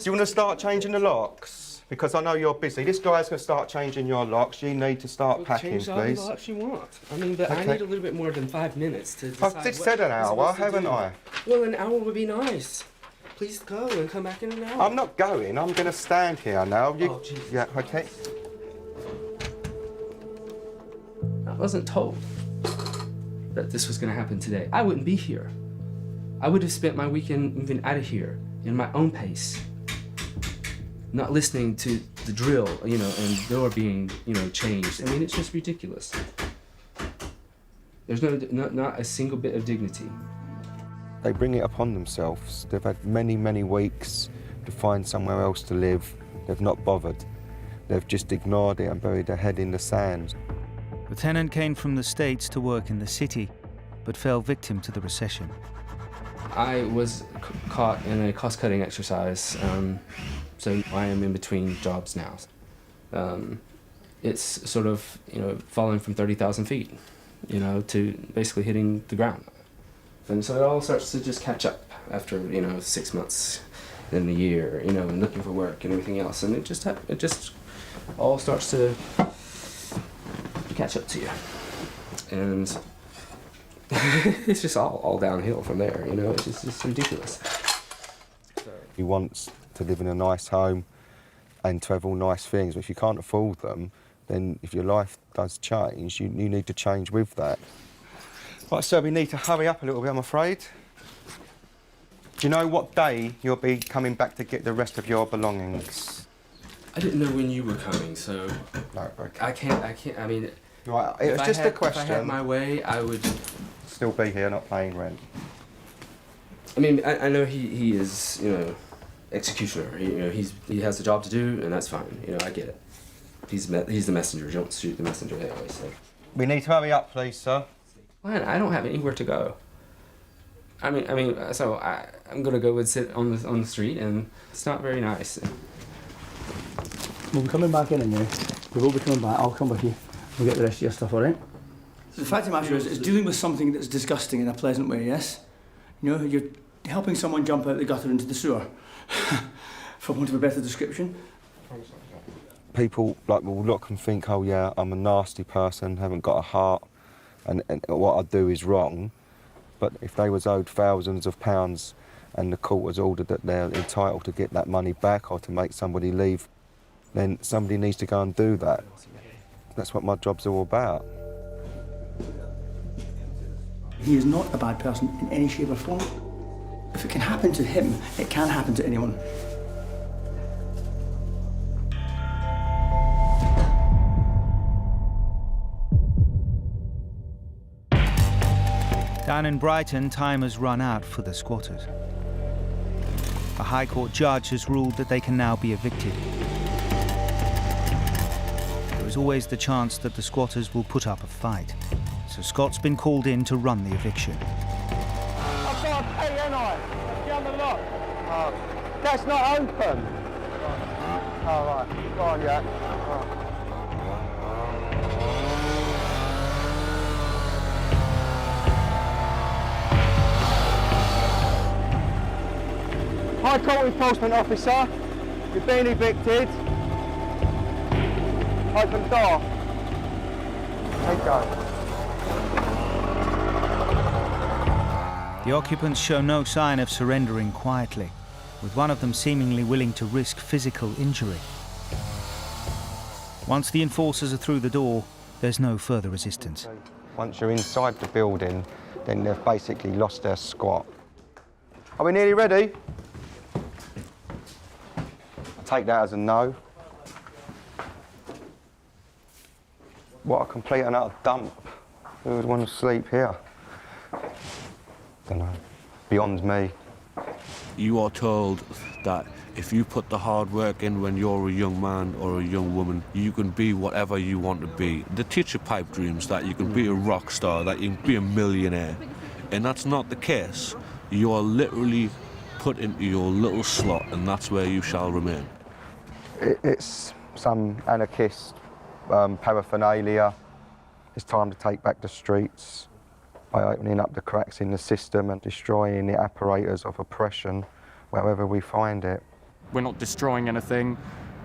you want to start changing the locks? Because I know you're busy. This guy's going to start changing your locks. You need to start packing, change all please. the locks you want. I mean, but I need a little bit more than 5 minutes to decide. I've just said an hour, haven't I? Well, an hour would be nice. Please go and come back in an hour. I'm not going. I'm going to stand here now. Oh, Jesus. Yeah, OK. I wasn't told that this was going to happen today. I wouldn't be here. I would have spent my weekend moving out of here in my own pace, not listening to the drill, and the door being, changed. I mean, it's just ridiculous. There's not a single bit of dignity. They bring it upon themselves. They've had many, many weeks to find somewhere else to live. They've not bothered. They've just ignored it and buried their head in the sand. The tenant came from the States to work in the city, but fell victim to the recession. I was caught in a cost-cutting exercise, so I am in between jobs now. It's sort of, falling from 30,000 feet, to basically hitting the ground. And so it all starts to just catch up after, 6 months, then a year, and looking for work and everything else. And it just all starts to catch up to you. And it's just all downhill from there, it's just ridiculous. He wants to live in a nice home and to have all nice things, but if you can't afford them, then if your life does change, you need to change with that. Right, so we need to hurry up a little bit, I'm afraid. Do you know what day you'll be coming back to get the rest of your belongings? I didn't know when you were coming, so no, okay. I can't, I mean... Right, it was just a question. If I had my way, I would... Still be here, not paying rent. I mean, I know he is, executioner. He has a job to do, and that's fine. I get it. He's the messenger. You don't shoot the messenger, they always say. We need to hurry up, please, sir. Man, I don't have anywhere to go. I mean, so I'm gonna go and sit on the street, and it's not very nice. We'll be coming back in, and we will be coming back. I'll come with you. We'll get the rest of your stuff, all right? So the fact of the matter is, it's dealing with something that's disgusting in a pleasant way, yes? You're helping someone jump out the gutter into the sewer, for want of a better description. People will look and think, oh yeah, I'm a nasty person, haven't got a heart, and what I do is wrong. But if they was owed thousands of pounds and the court has ordered that they're entitled to get that money back or to make somebody leave, then somebody needs to go and do that. That's what my job's all about. He is not a bad person in any shape or form. If it can happen to him, it can happen to anyone. Down in Brighton, time has run out for the squatters. A High Court judge has ruled that they can now be evicted. There is always the chance that the squatters will put up a fight, so Scott's been called in to run the eviction. I've got to pay, ain't I? Get on the lock. That's not open. All right, go on, Jack. High Court Enforcement Officer, you've been evicted. Open the door. Take go. The occupants show no sign of surrendering quietly, with one of them seemingly willing to risk physical injury. Once the enforcers are through the door, there's no further resistance. Once you're inside the building, then they've basically lost their squat. Are we nearly ready? Take that as a no. What a complete and utter dump. Who would want to sleep here? Don't know. Beyond me. You are told that if you put the hard work in when you're a young man or a young woman, you can be whatever you want to be. They teach you pipe dreams that you can be a rock star, that you can be a millionaire. And that's not the case. You are literally put into your little slot, and that's where you shall remain. It's some anarchist paraphernalia. It's time to take back the streets by opening up the cracks in the system and destroying the apparatus of oppression wherever we find it. We're not destroying anything,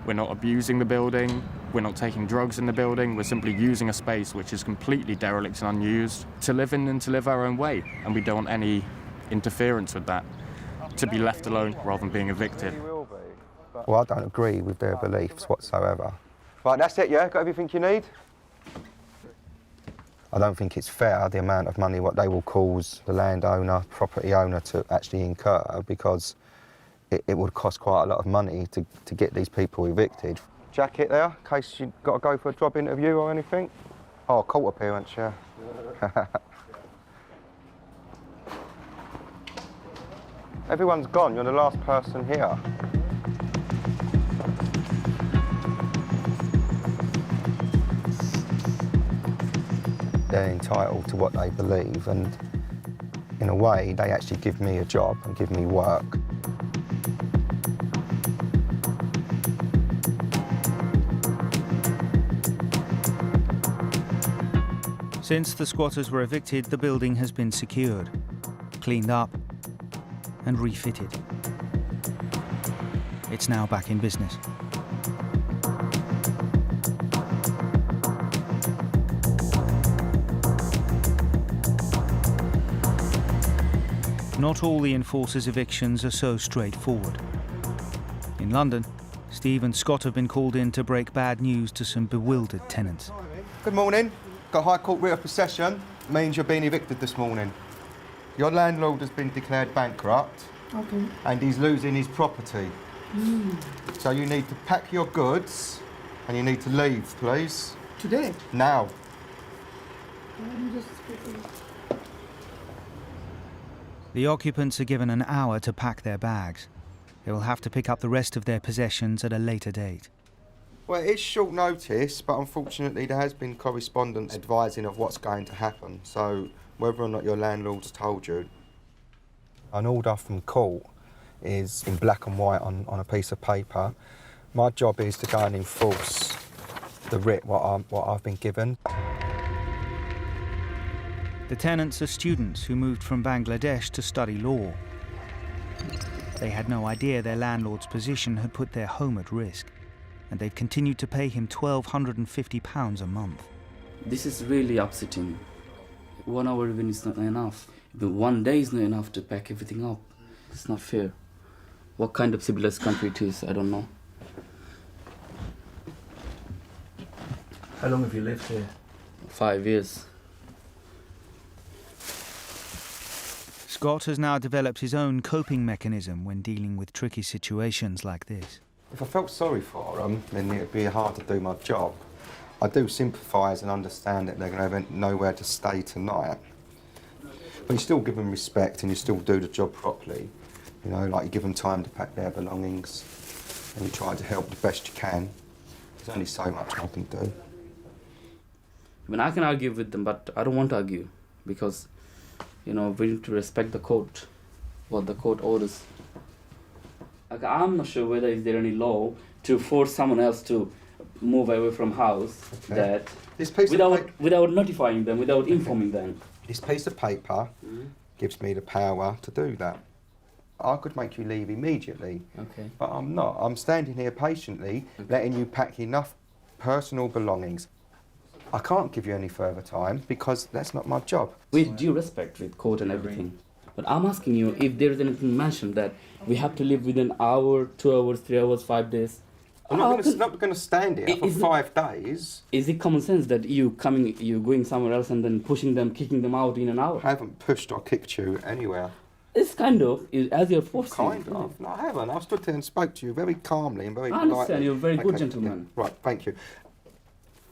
we're not abusing the building, we're not taking drugs in the building, we're simply using a space which is completely derelict and unused to live in and to live our own way, and we don't want any interference with that, to be left alone rather than being evicted. Well, I don't agree with their beliefs whatsoever. Right, that's it, yeah? Got everything you need? I don't think it's fair, the amount of money what they will cause the landowner, property owner to actually incur, because it would cost quite a lot of money to get these people evicted. Jacket there, in case you've got to go for a job interview or anything. Oh, court appearance, yeah. Everyone's gone, you're the last person here. They're entitled to what they believe, and in a way, they actually give me a job and give me work. Since the squatters were evicted, the building has been secured, cleaned up and refitted. It's now back in business. Not all the enforcers' evictions are so straightforward. In London, Steve and Scott have been called in to break bad news to some bewildered tenants. Good morning. Got High Court writ of possession. Means you're being evicted this morning. Your landlord has been declared bankrupt. Okay. And he's losing his property. So you need to pack your goods and you need to leave, please. Today? Now. The occupants are given an hour to pack their bags. They will have to pick up the rest of their possessions at a later date. Well, it's short notice, but unfortunately there has been correspondence advising of what's going to happen. So whether or not your landlord's told you. An order from court is in black and white on a piece of paper. My job is to go and enforce the writ, what I've been given. The tenants are students who moved from Bangladesh to study law. They had no idea their landlord's position had put their home at risk, and they've continued to pay him £1,250 a month. This is really upsetting. 1 hour even is not enough. Even 1 day is not enough to pack everything up. It's not fair. What kind of civilized country it is, I don't know. How long have you lived here? 5 years. Scott has now developed his own coping mechanism when dealing with tricky situations like this. If I felt sorry for them, then it'd be hard to do my job. I do sympathise and understand that they're going to have nowhere to stay tonight. But you still give them respect and you still do the job properly. You know, like you give them time to pack their belongings and you try to help the best you can. There's only so much I can do. I mean, I can argue with them, but I don't want to argue because, you know, we need to respect the court, what the court orders. Like, I'm not sure whether is there any law to force someone else to move away from house that without notifying them, without informing them. This piece of paper gives me the power to do that. I could make you leave immediately, but I'm not. I'm standing here patiently, letting you pack enough personal belongings. I can't give you any further time because that's not my job. With due respect with court and everything. But I'm asking you if there is anything mentioned that we have to live within an hour, 2 hours, 3 hours, 5 days. I'm not going to stand here for 5 days. Is it common sense that you going somewhere else and then pushing them, kicking them out in an hour? I haven't pushed or kicked you anywhere. It's kind of, as you're forcing. Kind of. No, I haven't. I stood there and spoke to you very calmly and very I politely. understand, you're a very good gentleman. Yeah. Right, thank you.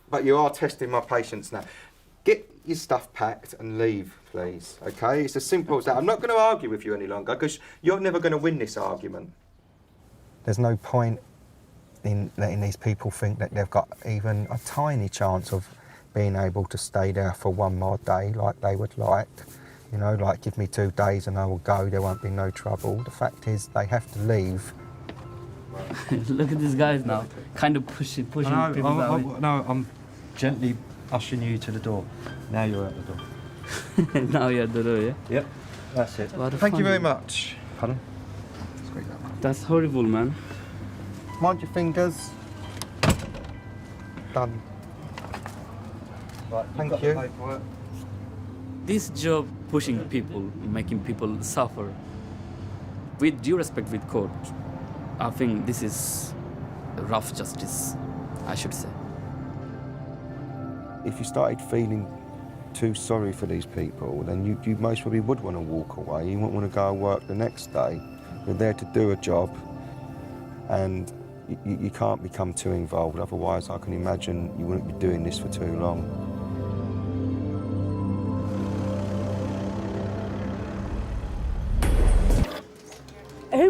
But you are testing my patience now. Get your stuff packed and leave, please, okay? It's as simple as that. I'm not going to argue with you any longer because you're never going to win this argument. There's no point in letting these people think that they've got even a tiny chance of being able to stay there for one more day like they would like. You know, like, give me 2 days and I will go, there won't be no trouble. The fact is, they have to leave. Look at these guys now, kind of pushing people out. No, I'm gently ushering you to the door. Now you're at the door. Now you're at the door, yeah? Yep, that's it. Thank you very much. Pardon? That's horrible, man. Mind your fingers. Done. Right, thank you. This job, pushing people, making people suffer, with due respect with court, I think this is rough justice, I should say. If you started feeling too sorry for these people, then you most probably would want to walk away. You wouldn't want to go and work the next day. You're there to do a job, and you can't become too involved, otherwise I can imagine you wouldn't be doing this for too long.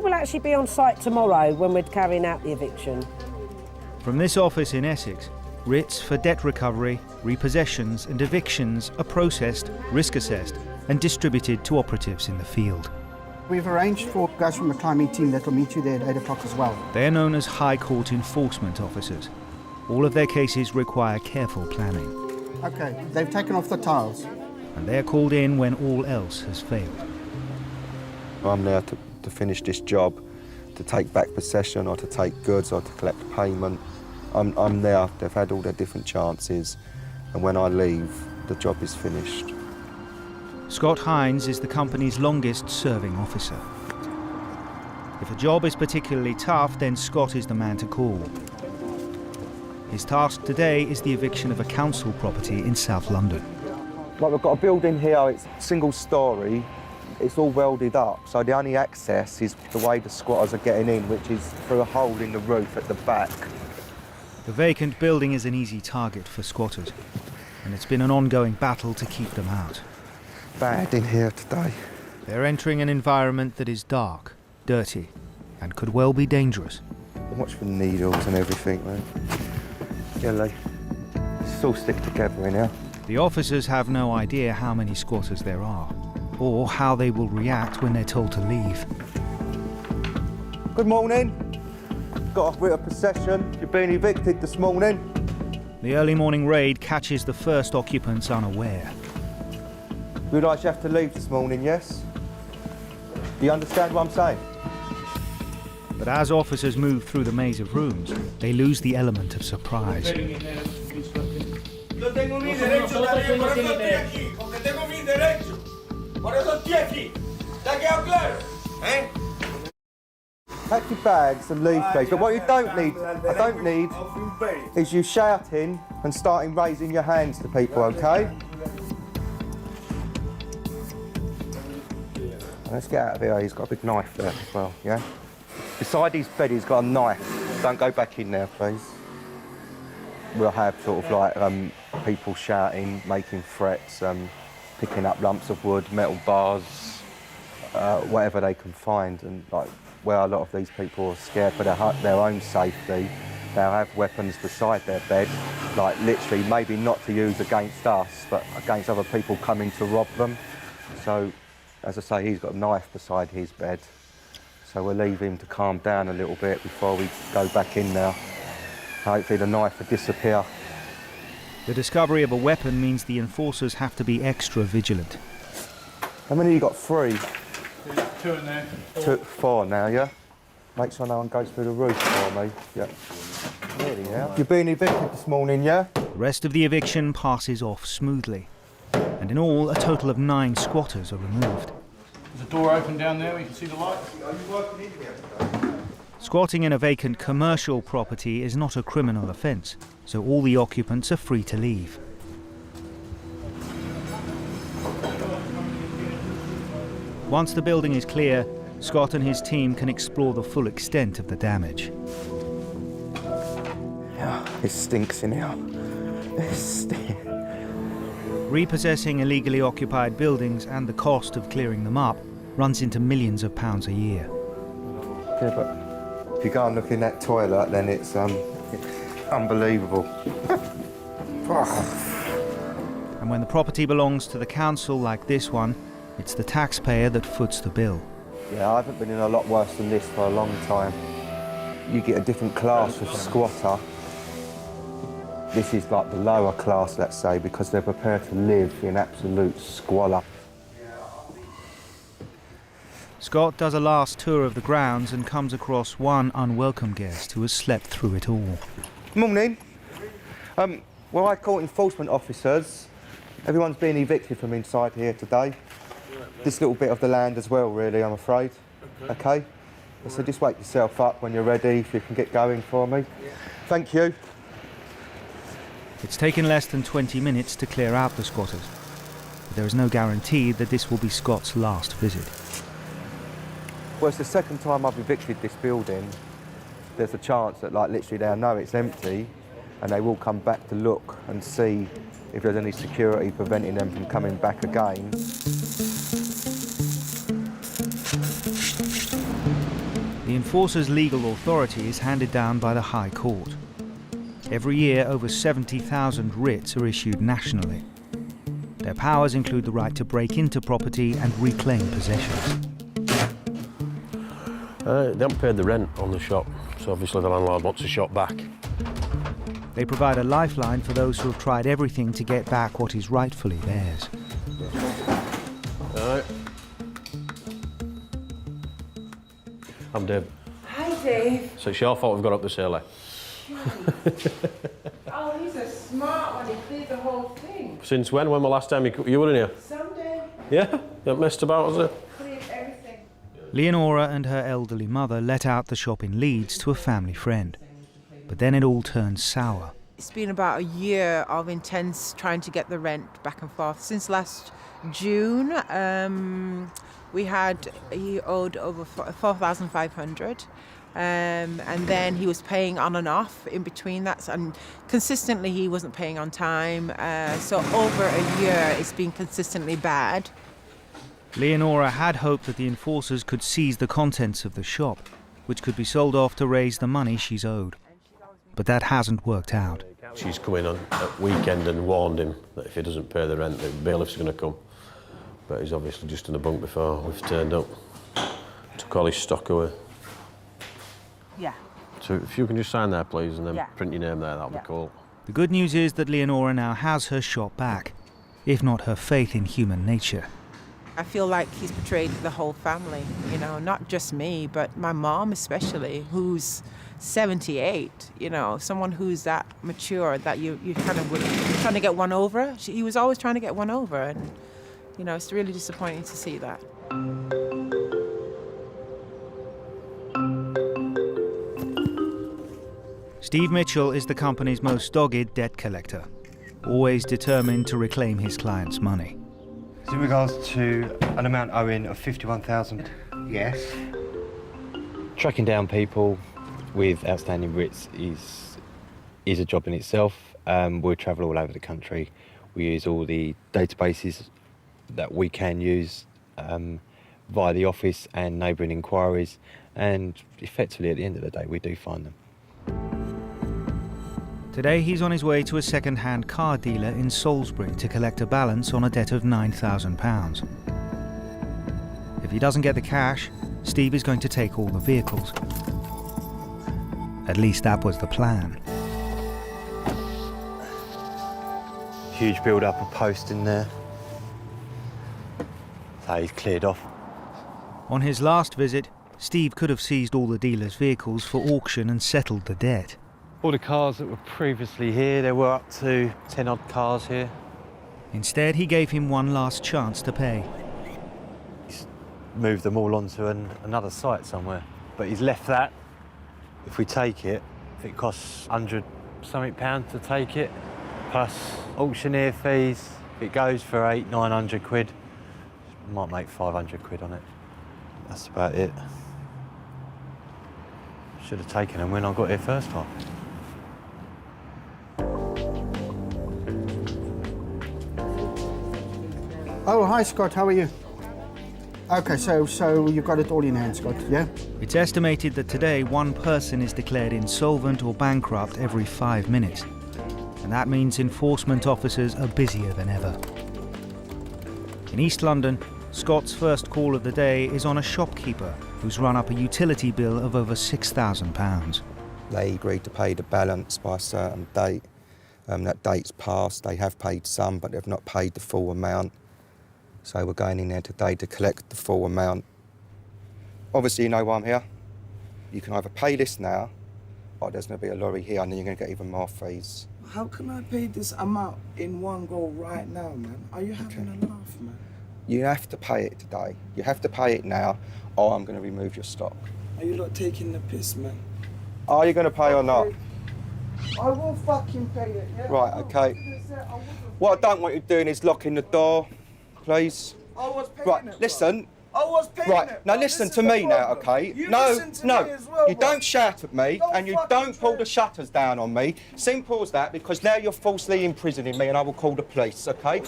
will actually be on site tomorrow when we're carrying out the eviction? From this office in Essex, writs for debt recovery, repossessions and evictions are processed, risk assessed and distributed to operatives in the field. We've arranged for guys from the climbing team that will meet you there at 8 o'clock as well. They are known as High Court Enforcement Officers. All of their cases require careful planning. Okay, they've taken off the tiles. And they are called in when all else has failed. I'm there to finish this job, to take back possession or to take goods or to collect payment. I'm there, they've had all their different chances, and when I leave, the job is finished. Scott Hines is the company's longest serving officer. If a job is particularly tough, then Scott is the man to call. His task today is the eviction of a council property in South London. Like, we've got a building here, it's single storey, it's all welded up, so the only access is the way the squatters are getting in, which is through a hole in the roof at the back. The vacant building is an easy target for squatters, and it's been an ongoing battle to keep them out. Bad in here today. They're entering an environment that is dark, dirty, and could well be dangerous. Watch for needles and everything, man. Yeah, like, it's all stick together in here. The officers have no idea how many squatters there are, or how they will react when they're told to leave. Good morning. Got a writ of possession. You've been evicted this morning. The early morning raid catches the first occupants unaware. You realise you have to leave this morning, yes? Do you understand what I'm saying? But as officers move through the maze of rooms, they lose the element of surprise. Pack your bags and leave, please. But what you don't need, is you shouting and starting raising your hands to people, okay? Let's get out of here. He's got a big knife there as well, yeah? Beside his bed, he's got a knife. Don't go back in there, please. We'll have sort of like people shouting, making threats, picking up lumps of wood, metal bars, whatever they can find. And like, where a lot of these people are scared for their own safety, they'll have weapons beside their bed, like literally maybe not to use against us, but against other people coming to rob them. So, as I say, he's got a knife beside his bed. So we'll leave him to calm down a little bit before we go back in there. Hopefully the knife will disappear. The discovery of a weapon means the enforcers have to be extra vigilant. How many you got? 3? 2 in there. 4 now, yeah? Make sure no one goes through the roof for me. Yeah. Really, yeah? You've been evicted this morning, yeah? The rest of the eviction passes off smoothly. And in all, a total of 9 squatters are removed. There's a door open down there, we can see the lights. Are you working in here? Squatting in a vacant commercial property is not a criminal offence, so all the occupants are free to leave. Once the building is clear, Scott and his team can explore the full extent of the damage. Yeah, it stinks in here. It stinks. Repossessing illegally occupied buildings and the cost of clearing them up runs into millions of pounds a year. Yeah, but if you go and look in that toilet, then it's unbelievable. And when the property belongs to the council like this one, it's the taxpayer that foots the bill. Yeah, I haven't been in a lot worse than this for a long time. You get a different class of squatter. This is like the lower class, let's say, because they're prepared to live in absolute squalor. Scott does a last tour of the grounds and comes across one unwelcome guest who has slept through it all. Morning. Well, I call enforcement officers. Everyone's being evicted from inside here today. This little bit of the land as well, really, I'm afraid. Okay? So just wake yourself up when you're ready, if you can get going for me. Thank you. It's taken less than 20 minutes to clear out the squatters, but there is no guarantee that this will be Scott's last visit. Well, it's the second time I've evicted this building. There's a chance that, like, literally they'll know it's empty and they will come back to look and see if there's any security preventing them from coming back again. The enforcer's legal authority is handed down by the High Court. Every year, over 70,000 writs are issued nationally. Their powers include the right to break into property and reclaim possessions. They haven't paid the rent on the shop, so obviously the landlord wants the shop back. They provide a lifeline for those who have tried everything to get back what is rightfully theirs. All right. I'm Dave. Hi, Dave. So it's your fault we've got up this early. Oh, he's a smart one. He cleared the whole thing. Since when? When was the last time you were in here? Sunday. Yeah? You haven't messed about, has it? Cleared everything. Leonora and her elderly mother let out the shop in Leeds to a family friend. But then it all turned sour. It's been about a year of intense trying to get the rent back and forth. Since last June, he owed over 4,500. And then he was paying on and off in between that, and consistently he wasn't paying on time. So over a year it's been consistently bad. Leonora had hoped that the enforcers could seize the contents of the shop, which could be sold off to raise the money she's owed. But that hasn't worked out. She's come in on at weekend and warned him that if he doesn't pay the rent, the bailiff's going to come. But he's obviously just in the bunk before we've turned up. Took all his stock away. Yeah. So if you can just sign there, please, and then Yeah. print your name there, that'll be cool. The good news is that Leonora now has her shop back, if not her faith in human nature. I feel like he's betrayed the whole family, you know, not just me, but my mom especially, who's 78, you know, someone who's that mature that you kind of trying to get one over. He was always trying to get one over, and, you know, it's really disappointing to see that. Steve Mitchell is the company's most dogged debt collector, always determined to reclaim his clients' money. In regards to an amount owing of 51,000. Yes. Tracking down people with outstanding writs is a job in itself. We travel all over the country. We use all the databases that we can use via the office and neighbouring inquiries, and effectively at the end of the day we do find them. Today he's on his way to a second-hand car dealer in Salisbury to collect a balance on a debt of £9,000. If he doesn't get the cash, Steve is going to take all the vehicles. At least that was the plan. Huge build-up of post in there. So he's cleared off. On his last visit, Steve could have seized all the dealer's vehicles for auction and settled the debt. All the cars that were previously here, there were up to 10 odd cars here. Instead, he gave him one last chance to pay. He's moved them all onto another site somewhere, but he's left that. If we take it, if it costs £100-something to take it, plus auctioneer fees, if it goes for 800-900 quid, might make 500 quid on it. That's about it. Should have taken them when I got here first time. Oh, hi, Scott. How are you? Okay, so you've got it all in hand, Scott, yeah? It's estimated that today one person is declared insolvent or bankrupt every 5 minutes. And that means enforcement officers are busier than ever. In East London, Scott's first call of the day is on a shopkeeper who's run up a utility bill of over £6,000. They agreed to pay the balance by a certain date. That date's passed. They have paid some, but they've not paid the full amount. So we're going in there today to collect the full amount. Obviously, you know why I'm here. You can either pay this now, or there's going to be a lorry here, and then you're going to get even more fees. How can I pay this amount in one go right now, man? Are you having a laugh, man? You have to pay it today. You have to pay it now, or I'm going to remove your stock. Are you not taking the piss, man? Are you going to pay or not? I will fucking pay it, yeah? Right, okay. What I don't want you doing is locking the door, please. I was paying right, it, listen. I was paying right, it. now listen to me now, okay? You no, listen to no, me as well, you bro. don't shout at me and you don't pull the shutters down on me. Simple as that, because now you're falsely imprisoning me and I will call the police, okay?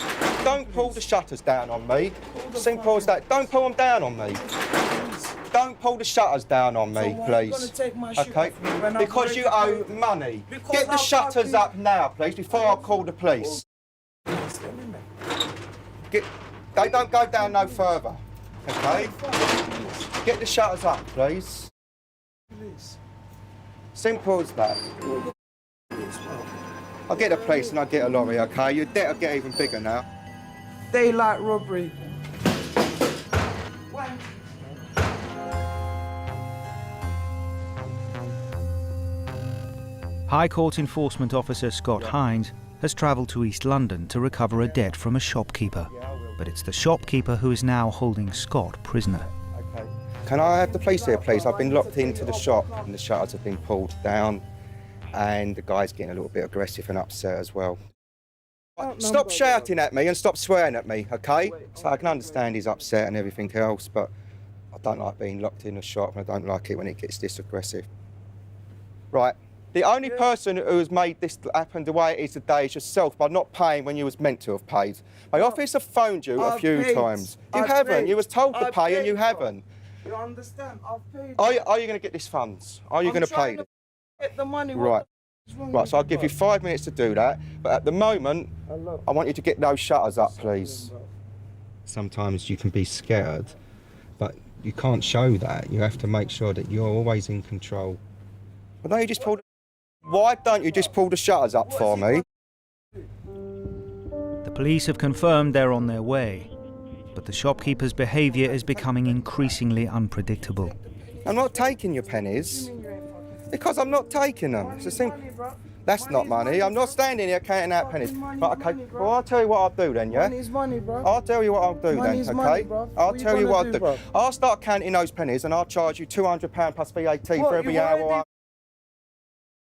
Don't pull the shutters down on me. Simple as that. Don't pull them down on me. Don't pull the shutters down on me, So why please. are you gonna take my shit Okay? off me when I've Because you owe already paid? money. Because Get the I've shutters fucking- up now, please, before I call the police. They don't go down no further. Okay? Get the shutters up, please. Simple as that. I'll get the police and I'll get a lorry, okay? Your debt will get even bigger now. Daylight robbery. High Court Enforcement Officer Scott Hines has travelled to East London to recover a debt from a shopkeeper. But it's the shopkeeper who is now holding Scott prisoner. Can I have the police here, please? I've been locked into the shop and the shutters have been pulled down and the guy's getting a little bit aggressive and upset as well. Stop shouting at me and stop swearing at me, okay? So I can understand he's upset and everything else, but I don't like being locked in the shop and I don't like it when it gets this aggressive. Right. The only person who has made this happen the way it is today is yourself by not paying when you was meant to have paid. My office have phoned you a few times. You haven't. You was told to pay and you haven't. You understand? I've paid. Are you going to get these funds? Are you going to pay them? Get the money. Right. Right, so I'll give you 5 minutes to do that, but at the moment, I want you to get those shutters up, please. Sometimes you can be scared, but you can't show that. You have to make sure that you're always in control. Why don't you just pull the shutters up for me? The police have confirmed they're on their way, but the shopkeeper's behaviour is becoming increasingly unpredictable. I'm not taking your pennies. Because I'm not taking them. It's a simple. That's not money. I'm not standing here counting out pennies. Right, okay. Well, I'll tell you what I'll do then, yeah? Money's money, bro. I'll tell you what I'll do then, okay? Money, bro. I'll What tell you what I'll do. bro? I'll start counting those pennies and I'll charge you £200 plus VAT What, for every you hour. already-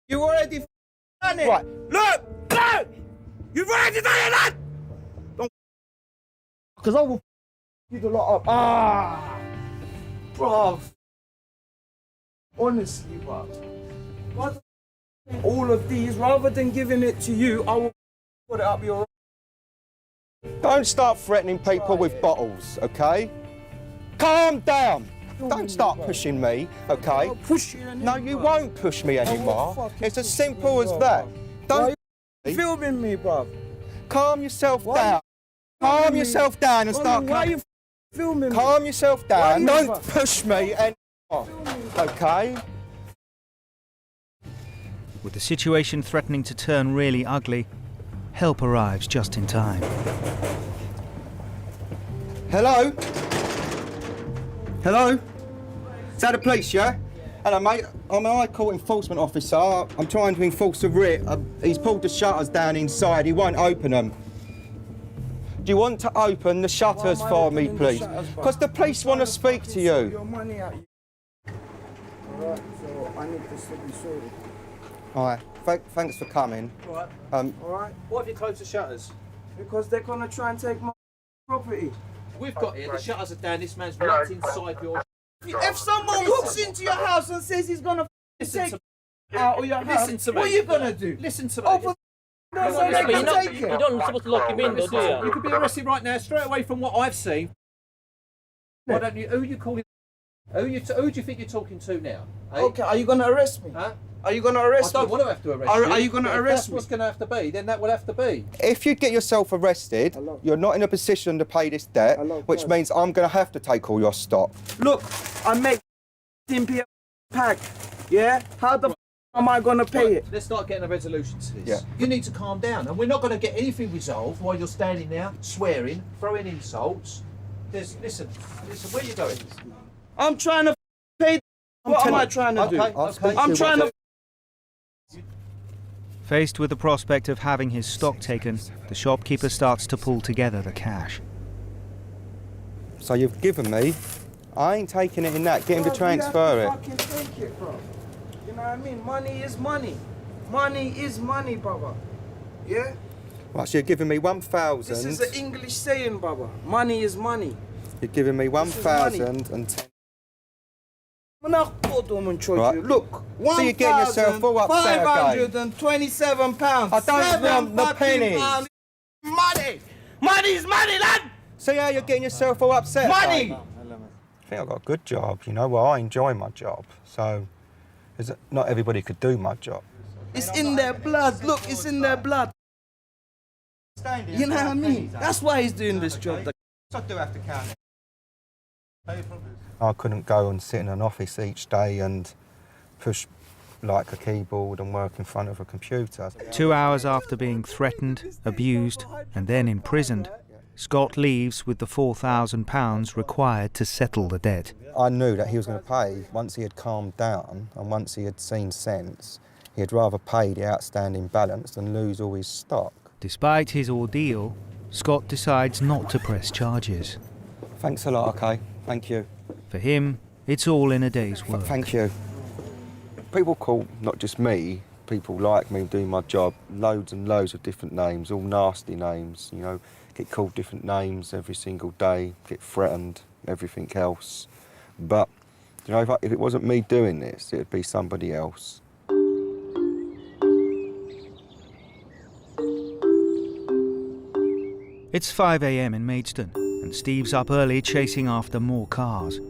You already done it. Right. Look! You've already done it, lad! Because I will you the lot up. Bruv. Honestly, bruv. God, all of these, rather than giving it to you, I will put it up your. Don't start threatening people with bottles, okay? Calm down. Don't start pushing me, okay? I'll push you. No, you won't push me anymore. It's as simple as that. Don't filming me, bruv. Calm yourself down. Calm yourself down and start. Why are you filming me? Calm yourself down. you- Don't push me anymore, okay? With the situation threatening to turn really ugly, help arrives just in time. Hello? Hello? Is that the police, yeah? Hello, mate. I'm an High Court Enforcement Officer. I'm trying to enforce a writ. He's pulled the shutters down inside. He won't open them. Do you want to open the shutters for me, please? Because the police want to speak to you. Your money at you. Alright, so I need this to be sorted. All right. Thanks for coming. Alright. Alright. Why have you closed the shutters? Because they're gonna try and take my property. We've got here, the shutters are down, this man's locked inside your... If someone walks into your house and says he's gonna take out of your house, Listen to me. what are you gonna do? Listen to me. Open the door so they But can take it. you're not supposed to lock him in, though, do you? You could be arrested right now, straight away from what I've seen. Why don't you... Who are you calling... Who do you think you're talking to now? Eh? Okay, are you gonna arrest me? Huh? Are you gonna arrest I me? don't want to have to arrest you. Are you gonna But if arrest that's me? what's going to have to be, then that will have to be. If you get yourself arrested, you're not in a position to pay this debt, which means I'm going to have to take all your stock. Look, I make 10p a pack. Yeah? How the am I gonna pay it? Let's start getting a resolution to this. Yeah. You need to calm down, and we're not going to get anything resolved while you're standing there swearing, throwing insults. Listen, where are you going? I'm trying to pay. What am I trying to do? I'm trying to. Faced with the prospect of having his stock taken, the shopkeeper starts to pull together the cash. So you've given me. I ain't taking it in that. Get him to transfer it. Fucking take it, bro. You know what I mean? Money is money. Money is money, brother. Yeah? Right, so you're giving me 1,000. This is an English saying, brother. Money is money. You're giving me 1,010. Right. Look, So you're getting yourself all upset again. £527. I don't want the pennies. Money! Money is money, lad! See how you're getting yourself all upset? Money! again? I think I've got a good job, you know. Well, I enjoy my job, so not everybody could do my job. It's in their blood. Look, it's in their blood. You know what I mean? That's why he's doing this job. I do have to count it. I couldn't go and sit in an office each day and push like a keyboard and work in front of a computer. 2 hours after being threatened, abused and then imprisoned, Scott leaves with the £4,000 required to settle the debt. I knew that he was going to pay once he had calmed down and once he had seen sense. He'd rather pay the outstanding balance than lose all his stock. Despite his ordeal, Scott decides not to press charges. Thanks a lot, OK. Thank you. For him, it's all in a day's work. Thank you. People call, not just me, people like me doing my job, loads and loads of different names, all nasty names, you know, get called different names every single day, get threatened, everything else. But, you know, if it wasn't me doing this, it'd be somebody else. It's 5 a.m. in Maidstone, and Steve's up early chasing after more cars.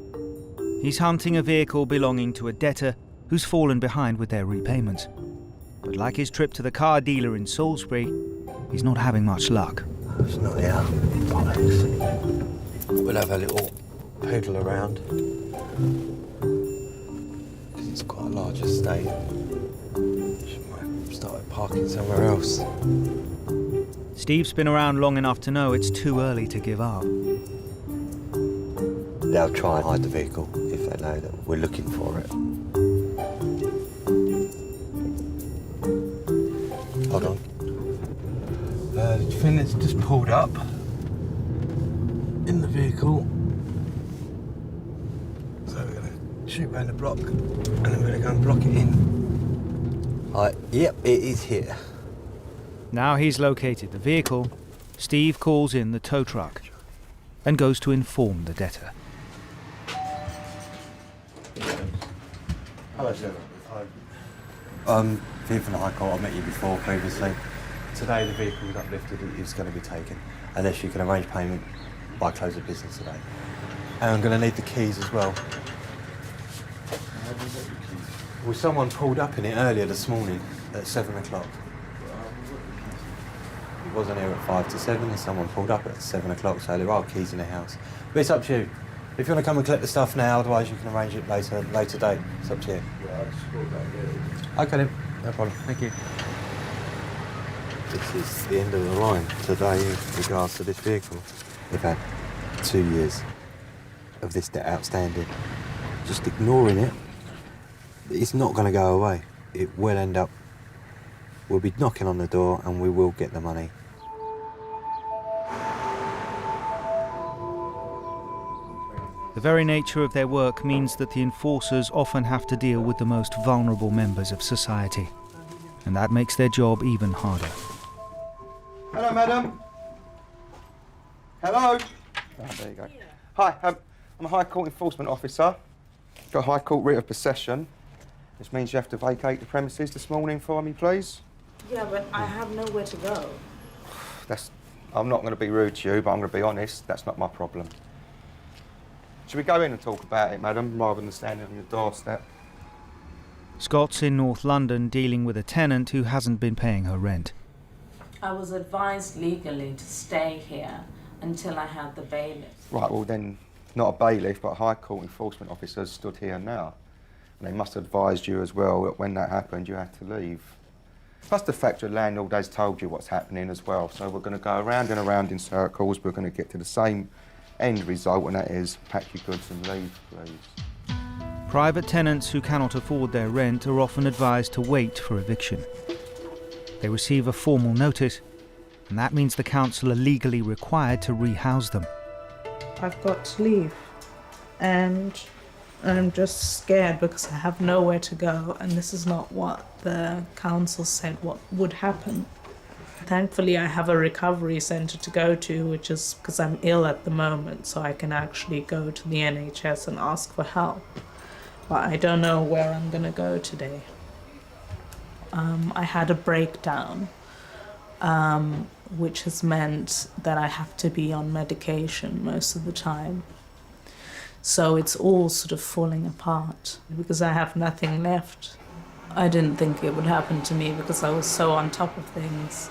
He's hunting a vehicle belonging to a debtor who's fallen behind with their repayments. But like his trip to the car dealer in Salisbury, he's not having much luck. It's not here. Bollocks. We'll have a little poodle around. Because it's quite a large estate. Might start parking somewhere else. Steve's been around long enough to know it's too early to give up. They'll try and hide the vehicle if they know that we're looking for it. Hold on. The defendant's just pulled up in the vehicle. So we're going to shoot round the block and then we're going to go and block it in. Yep, it is here. Now he's located the vehicle, Steve calls in the tow truck and goes to inform the debtor. Hello, sir. Here from the High Court. I met you before previously. Today the vehicle was uplifted. It is going to be taken unless you can arrange payment by close of business today. And I'm going to need the keys as well. Well, someone pulled up in it earlier this morning at 7 o'clock. It wasn't here at 5 to 7 and someone pulled up at 7 o'clock, so there are keys in the house. But it's up to you. If you want to come and collect the stuff now, otherwise you can arrange it later date. It's up to you. Okay then, no problem. Thank you. This is the end of the line today in regards to this vehicle. They've had 2 years of this debt outstanding. Just ignoring it, it's not going to go away. It will end up, we'll be knocking on the door and we will get the money. The very nature of their work means that the enforcers often have to deal with the most vulnerable members of society, and that makes their job even harder. Hello, madam. Hello. Oh, there you go. Hi, I'm a High Court enforcement officer. Got a High Court writ of possession. This means you have to vacate the premises this morning for me, please. Yeah, but I have nowhere to go. I'm not going to be rude to you, but I'm going to be honest. That's not my problem. Should we go in and talk about it, madam, rather than standing on your doorstep? Scott's in North London dealing with a tenant who hasn't been paying her rent. I was advised legally to stay here until I had the bailiff. Right, well then, not a bailiff, but a High Court enforcement officer stood here now. And they must have advised you as well that when that happened, you had to leave. Plus the fact your landlord has told you what's happening as well. So we're going to go around and around in circles. We're going to get to the same end result, and that is pack your goods and leave, please. Private tenants who cannot afford their rent are often advised to wait for eviction. They receive a formal notice, and that means the council are legally required to rehouse them. I've got to leave, and I'm just scared because I have nowhere to go, and this is not what the council said what would happen. Thankfully, I have a recovery centre to go to, which is because I'm ill at the moment, so I can actually go to the NHS and ask for help. But I don't know where I'm going to go today. I had a breakdown, which has meant that I have to be on medication most of the time. So it's all sort of falling apart because I have nothing left. I didn't think it would happen to me because I was so on top of things.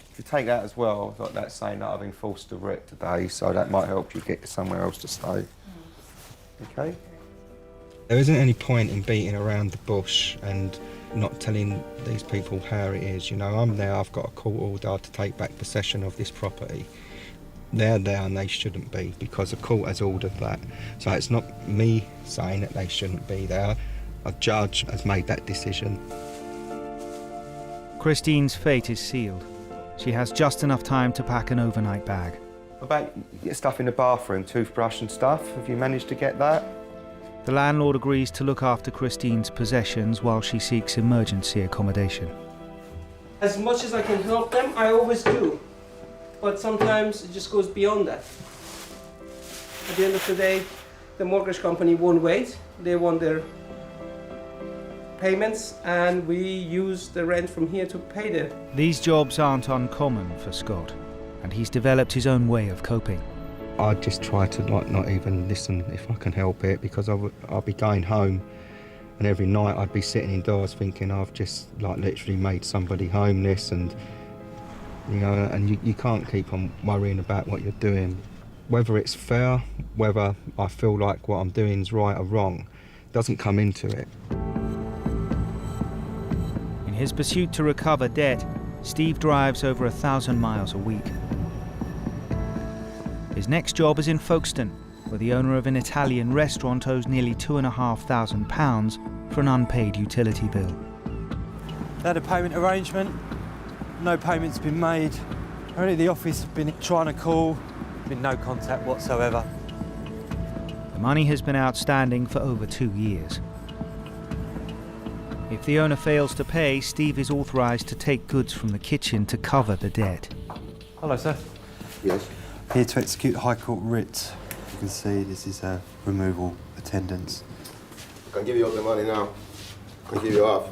If you take that as well, I've got that saying that I've been forced to wreck today, so that might help you get somewhere else to stay. Okay? There isn't any point in beating around the bush and not telling these people how it is. You know, I've got a court order to take back possession of this property. They're there and they shouldn't be because the court has ordered that. So it's not me saying that they shouldn't be there. A judge has made that decision. Christine's fate is sealed. She has just enough time to pack an overnight bag. What about your stuff in the bathroom, toothbrush and stuff? Have you managed to get that? The landlord agrees to look after Christine's possessions while she seeks emergency accommodation. As much as I can help them, I always do. But sometimes it just goes beyond that. At the end of the day, the mortgage company won't wait. They want their payments, and we use the rent from here to pay them. These jobs aren't uncommon for Scott, and he's developed his own way of coping. I just try to not even listen if I can help it, because I'll be going home and every night I'd be sitting indoors thinking I've just literally made somebody homeless, and you know, and you can't keep on worrying about what you're doing. Whether it's fair, whether I feel like what I'm doing is right or wrong, doesn't come into it. In his pursuit to recover debt, Steve drives over 1,000 miles a week. His next job is in Folkestone, where the owner of an Italian restaurant owes nearly £2,500 for an unpaid utility bill. They had a payment arrangement, no payment's been made. Only the office have been trying to call, been no contact whatsoever. The money has been outstanding for over 2 years. If the owner fails to pay, Steve is authorised to take goods from the kitchen to cover the debt. Hello, sir. Yes. Here to execute High Court writ. You can see this is a removal attendance. I can give you all the money now. I can give you half.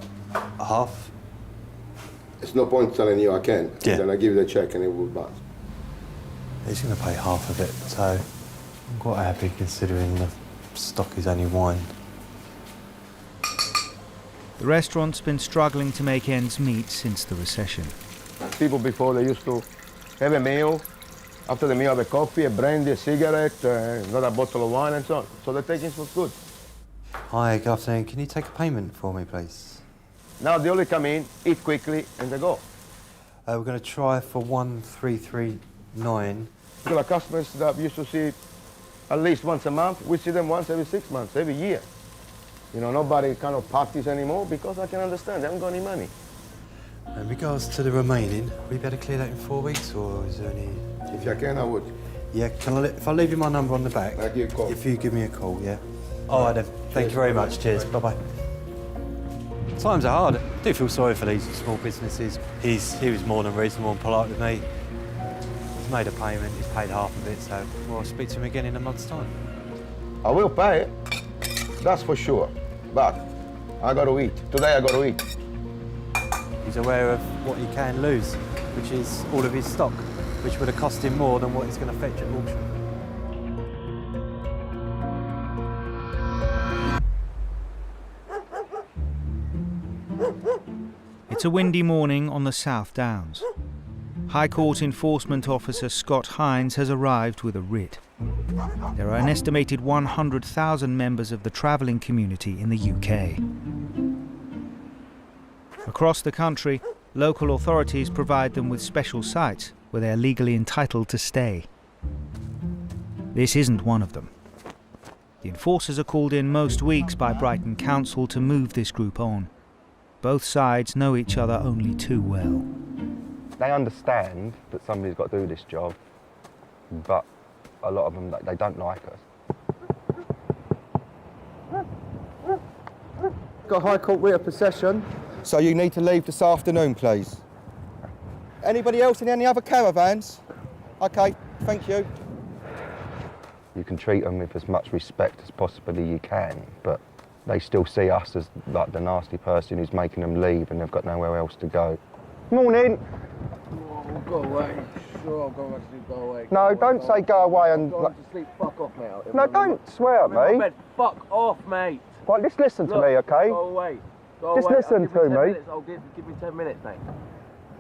Half? It's no point telling you I can. Yeah. Then I give you the check and it will bounce. He's going to pay half of it, so I'm quite happy considering the stock is only wine. The restaurant's been struggling to make ends meet since the recession. People before, they used to have a meal. After the meal, have a coffee, a brandy, a cigarette, another bottle of wine and so on. So they're taking for good. Hi, good afternoon. Can you take a payment for me, please? Now they only come in, eat quickly, and they go. We're going to try for 1339. Because our customers that we used to see at least once a month, we see them once every 6 months, every year. You know, nobody kind of parties anymore because I can understand, they haven't got any money. In regards to the remaining, will you be able to clear that in 4 weeks, or is there any... If I can, I would. Yeah, if I leave you my number on the back, I'll give you a call. If you give me a call, yeah. All right then, thank you very much, cheers, bye-bye. Times are hard. I do feel sorry for these small businesses. He was more than reasonable and polite with me. He's made a payment, he's paid half of it, so I'll speak to him again in a month's time. I will pay it, that's for sure. But I got to eat. Today I got to eat. He's aware of what he can lose, which is all of his stock, which would have cost him more than what he's going to fetch at auction. It's a windy morning on the South Downs. High Court Enforcement Officer Scott Hines has arrived with a writ. There are an estimated 100,000 members of the travelling community in the UK. Across the country, local authorities provide them with special sites where they are legally entitled to stay. This isn't one of them. The enforcers are called in most weeks by Brighton Council to move this group on. Both sides know each other only too well. They understand that somebody's got to do this job, but a lot of them, they don't like us. Got High Court writ of possession, so you need to leave this afternoon, please. Anybody else in any other caravans? Okay, thank you. You can treat them with as much respect as possibly you can, but they still see us as like the nasty person who's making them leave and they've got nowhere else to go. Morning. Go away. Sure, I'll go back to sleep. Go away. No, don't say go away and... Go to sleep. Fuck off, mate. No, don't swear at me. Bed. Fuck off, mate. Right, just listen to me, okay? Go away. Go just away. listen to me. Minutes. I'll give me 10 minutes, mate.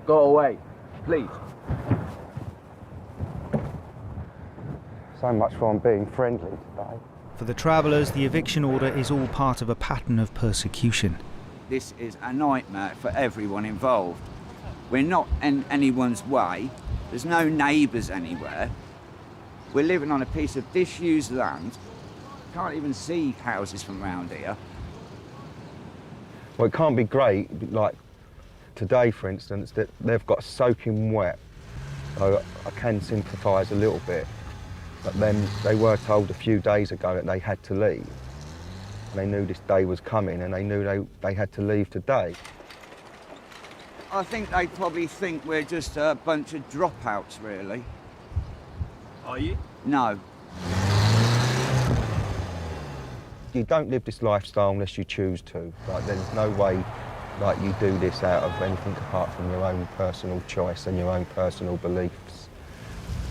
Go away, please. So much for being friendly today. For the travellers, the eviction order is all part of a pattern of persecution. This is a nightmare for everyone involved. We're not in anyone's way. There's no neighbours anywhere. We're living on a piece of disused land. Can't even see houses from around here. Well, it can't be great, like today, for instance, that they've got soaking wet. So I can sympathise a little bit. But then they were told a few days ago that they had to leave. And they knew this day was coming and they knew they had to leave today. I think they probably think we're just a bunch of dropouts, really. Are you? No. You don't live this lifestyle unless you choose to. Like, there's no way like you do this out of anything apart from your own personal choice and your own personal beliefs.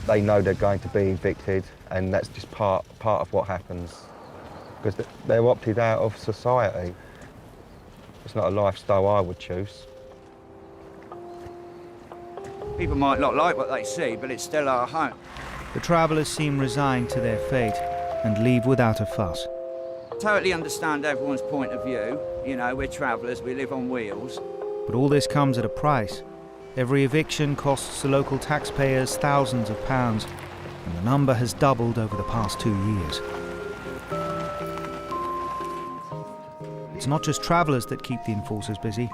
They know they're going to be evicted, and that's just part of what happens. Because they're opted out of society. It's not a lifestyle I would choose. People might not like what they see, but it's still our home. The travellers seem resigned to their fate and leave without a fuss. Totally understand everyone's point of view. You know, we're travellers, we live on wheels. But all this comes at a price. Every eviction costs the local taxpayers thousands of pounds, and the number has doubled over the past 2 years. It's not just travellers that keep the enforcers busy.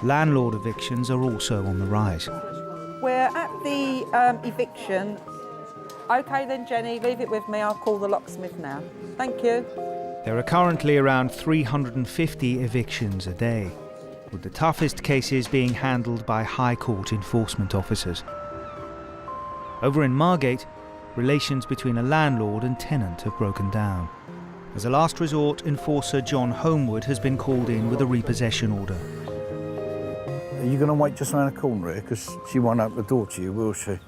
Landlord evictions are also on the rise. We're at the eviction. OK then, Jenny, leave it with me. I'll call the locksmith now. Thank you. There are currently around 350 evictions a day, with the toughest cases being handled by High Court enforcement officers. Over in Margate, relations between a landlord and tenant have broken down. As a last resort, enforcer John Homewood has been called in with a repossession order. Are you going to wait just around the corner here? Because she won't open the door to you, will she?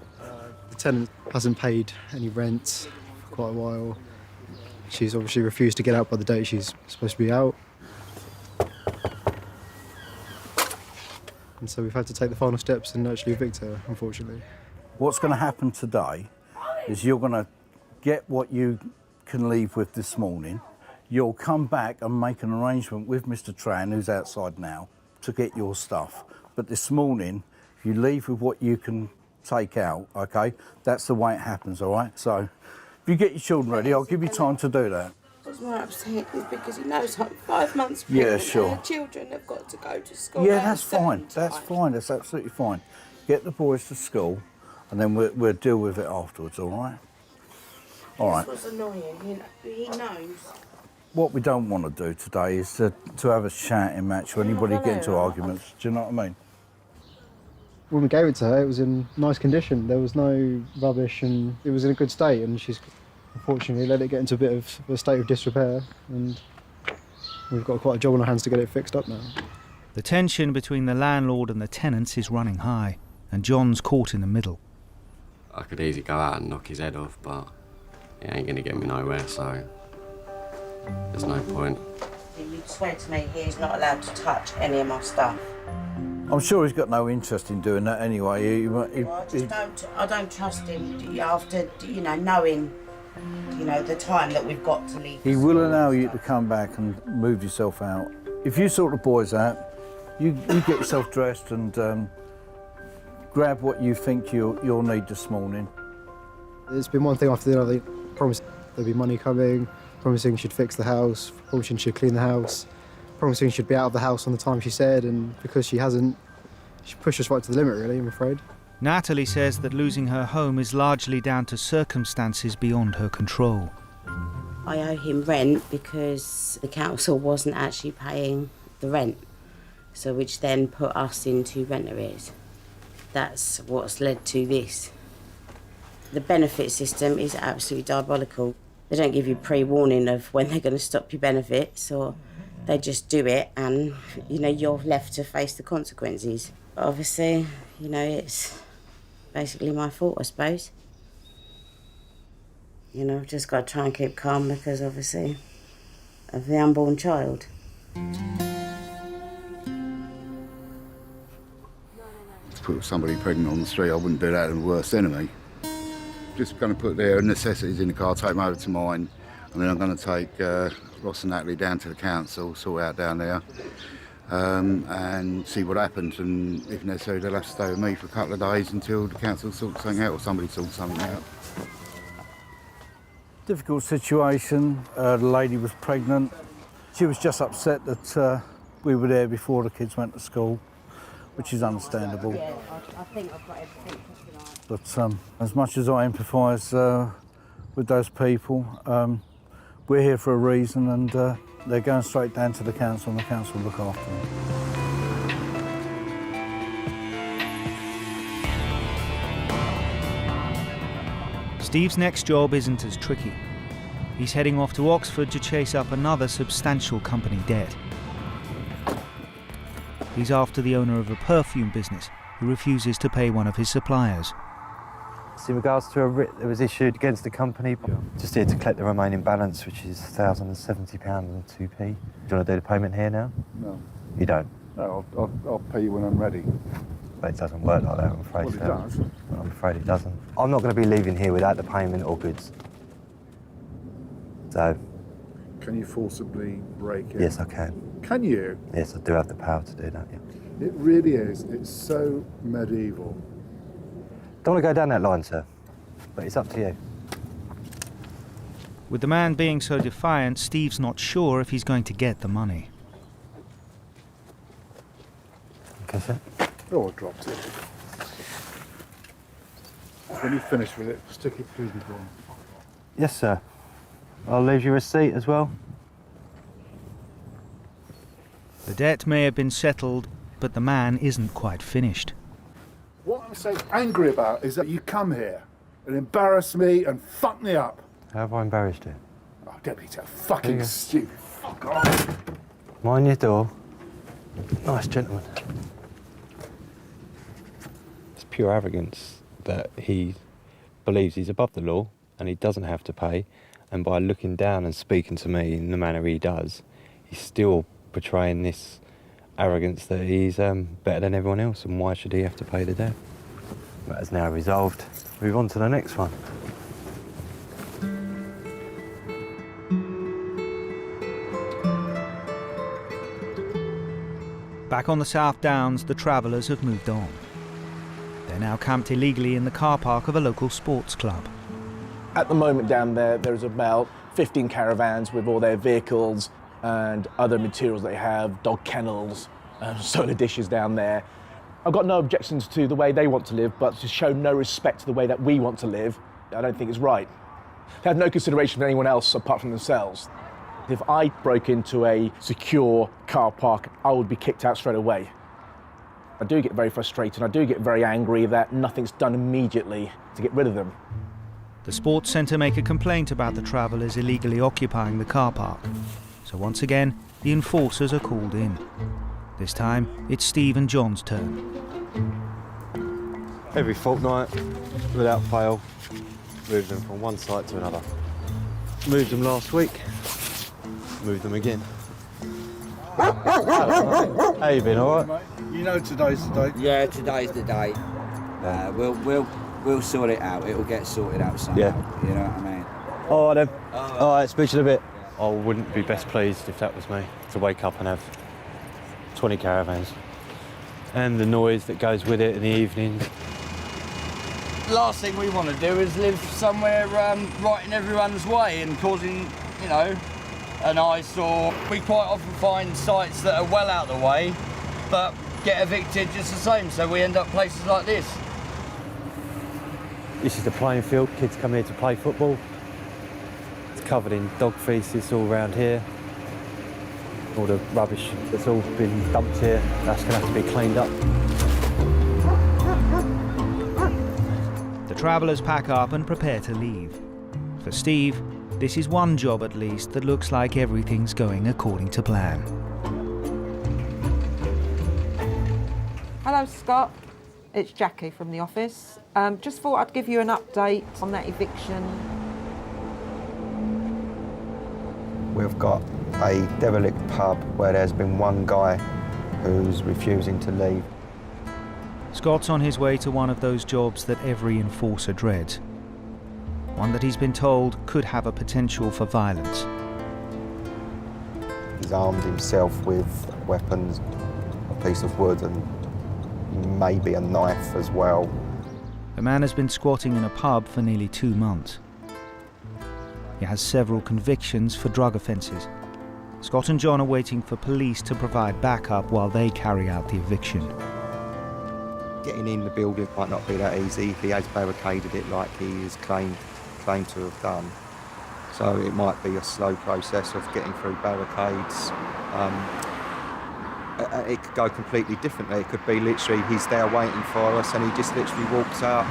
The tenant hasn't paid any rent for quite a while. She's obviously refused to get out by the date she's supposed to be out. And so we've had to take the final steps and actually evict her, unfortunately. What's going to happen today is you're going to get what you can leave with this morning. You'll come back and make an arrangement with Mr. Tran, who's outside now, to get your stuff. But this morning, if you leave with what you can take out, OK, that's the way it happens, all right? So if you get your children ready, I'll give you time to do that. What's more upsetting is because he knows I'm 5 months pregnant. Yeah, sure. And the children have got to go to school. Yeah, that's fine. That's fine. That's absolutely fine. Get the boys to school, and then we'll deal with it afterwards. All right. All right. This was annoying. You know, he knows. What we don't want to do today is to have a shouting match or anybody get into arguments. Do you know what I mean? When we gave it to her, it was in nice condition. There was no rubbish, and it was in a good state. And she's unfortunately let it get into a bit of a state of disrepair, and we've got quite a job on our hands to get it fixed up now. The tension between the landlord and the tenants is running high, and John's caught in the middle. I could easily go out and knock his head off, but he ain't going to get me nowhere, so there's no point. You swear to me he's not allowed to touch any of my stuff. I'm sure he's got no interest in doing that anyway. I don't trust him after, knowing, the time that we've got to leave. He will allow you to come back and move yourself out. If you sort the boys out, you get yourself dressed and grab what you think you'll need this morning. It's been one thing after the other. Promised there'd be money coming, promising she'd fix the house, promising she'd clean the house, promising she'd be out of the house on the time she said, and because she hasn't, she pushed us right to the limit, really, I'm afraid. Natalie says that losing her home is largely down to circumstances beyond her control. I owe him rent because the council wasn't actually paying the rent, so which then put us into rent arrears. That's what's led to this. The benefit system is absolutely diabolical. They don't give you pre-warning of when they're going to stop your benefits, or they just do it and, you're left to face the consequences. But obviously, it's basically my fault, I suppose. You know, I've just got to try and keep calm because obviously of the unborn child. To put somebody pregnant on the street, I wouldn't do that to the worst enemy. Just going to put their necessities in the car, take them over to mine, and then I'm going to take Ross and Natalie down to the council, sort out down there, and see what happens. And if necessary, they'll have to stay with me for a couple of days until the council sorts something out or somebody sorts something out. Difficult situation. The lady was pregnant. She was just upset that we were there before the kids went to school, which is understandable. Yeah, I think I've got everything. But as much as I empathise with those people, we're here for a reason, and they're going straight down to the council, and the council will look after them. Steve's next job isn't as tricky. He's heading off to Oxford to chase up another substantial company debt. He's after the owner of a perfume business who refuses to pay one of his suppliers. In regards to a writ that was issued against the company, just here to collect the remaining balance, which is £1,070 and 2p. Do you want to do the payment here now? No. You don't? No, I'll pay you when I'm ready. But it doesn't work like that, I'm afraid. Well, it does. I'm afraid it doesn't. I'm not going to be leaving here without the payment or goods. So... Can you forcibly break it? Yes, I can. Can you? Yes, I do have the power to do that, yeah. It really is. It's so medieval. Don't want to go down that line, sir, but it's up to you. With the man being so defiant, Steve's not sure if he's going to get the money. Okay, sir. Oh, I dropped it. When you finish with it, stick it through the door. Yes, sir. I'll leave you a receipt as well. The debt may have been settled, but the man isn't quite finished. What I'm so angry about is that you come here and embarrass me and fuck me up. How have I embarrassed you? Oh, don't be so fucking stupid. Fuck off. Mind your door. Nice gentleman. It's pure arrogance that he believes he's above the law and he doesn't have to pay, and by looking down and speaking to me in the manner he does, he's still portraying this arrogance that he's better than everyone else, and why should he have to pay the debt? That is now resolved. Move on to the next one. Back on the South Downs, the travellers have moved on. They're now camped illegally in the car park of a local sports club. At the moment down there, there's about 15 caravans with all their vehicles and other materials they have, dog kennels, solar dishes down there. I've got no objections to the way they want to live, but to show no respect to the way that we want to live, I don't think is right. They have no consideration for anyone else apart from themselves. If I broke into a secure car park, I would be kicked out straight away. I do get very frustrated, I do get very angry that nothing's done immediately to get rid of them. The sports centre make a complaint about the travellers illegally occupying the car park. So once again, the enforcers are called in. This time, it's Steve and John's turn. Every fortnight, without fail, move them from one site to another. Moved them last week, moved them again. How you been, all right? You know today's the day? Yeah, today's the day. We'll sort it out. It'll get sorted out somehow. Yeah. You know what I mean? All right then. All right, speak to you in a bit. I wouldn't be best pleased if that was me, to wake up and have 20 caravans. And the noise that goes with it in the evenings. Last thing we want to do is live somewhere right in everyone's way and causing, you know, an eyesore. We quite often find sites that are well out of the way, but get evicted just the same, so we end up places like this. This is the playing field. Kids come here to play football. It's covered in dog feces all around here. All the rubbish that's all been dumped here, that's going to have to be cleaned up. The travellers pack up and prepare to leave. For Steve, this is one job at least that looks like everything's going according to plan. Hello, Scott. It's Jackie from the office. Just thought I'd give you an update on that eviction. We've got a derelict pub where there's been one guy who's refusing to leave. Scott's on his way to one of those jobs that every enforcer dreads. One that he's been told could have a potential for violence. He's armed himself with weapons, a piece of wood and maybe a knife as well. The man has been squatting in a pub for nearly 2 months. He has several convictions for drug offences. Scott and John are waiting for police to provide backup while they carry out the eviction. Getting in the building might not be that easy if he has barricaded it like he is claimed to have done. So it might be a slow process of getting through barricades. It could go completely differently. It could be literally he's there waiting for us and he just literally walks out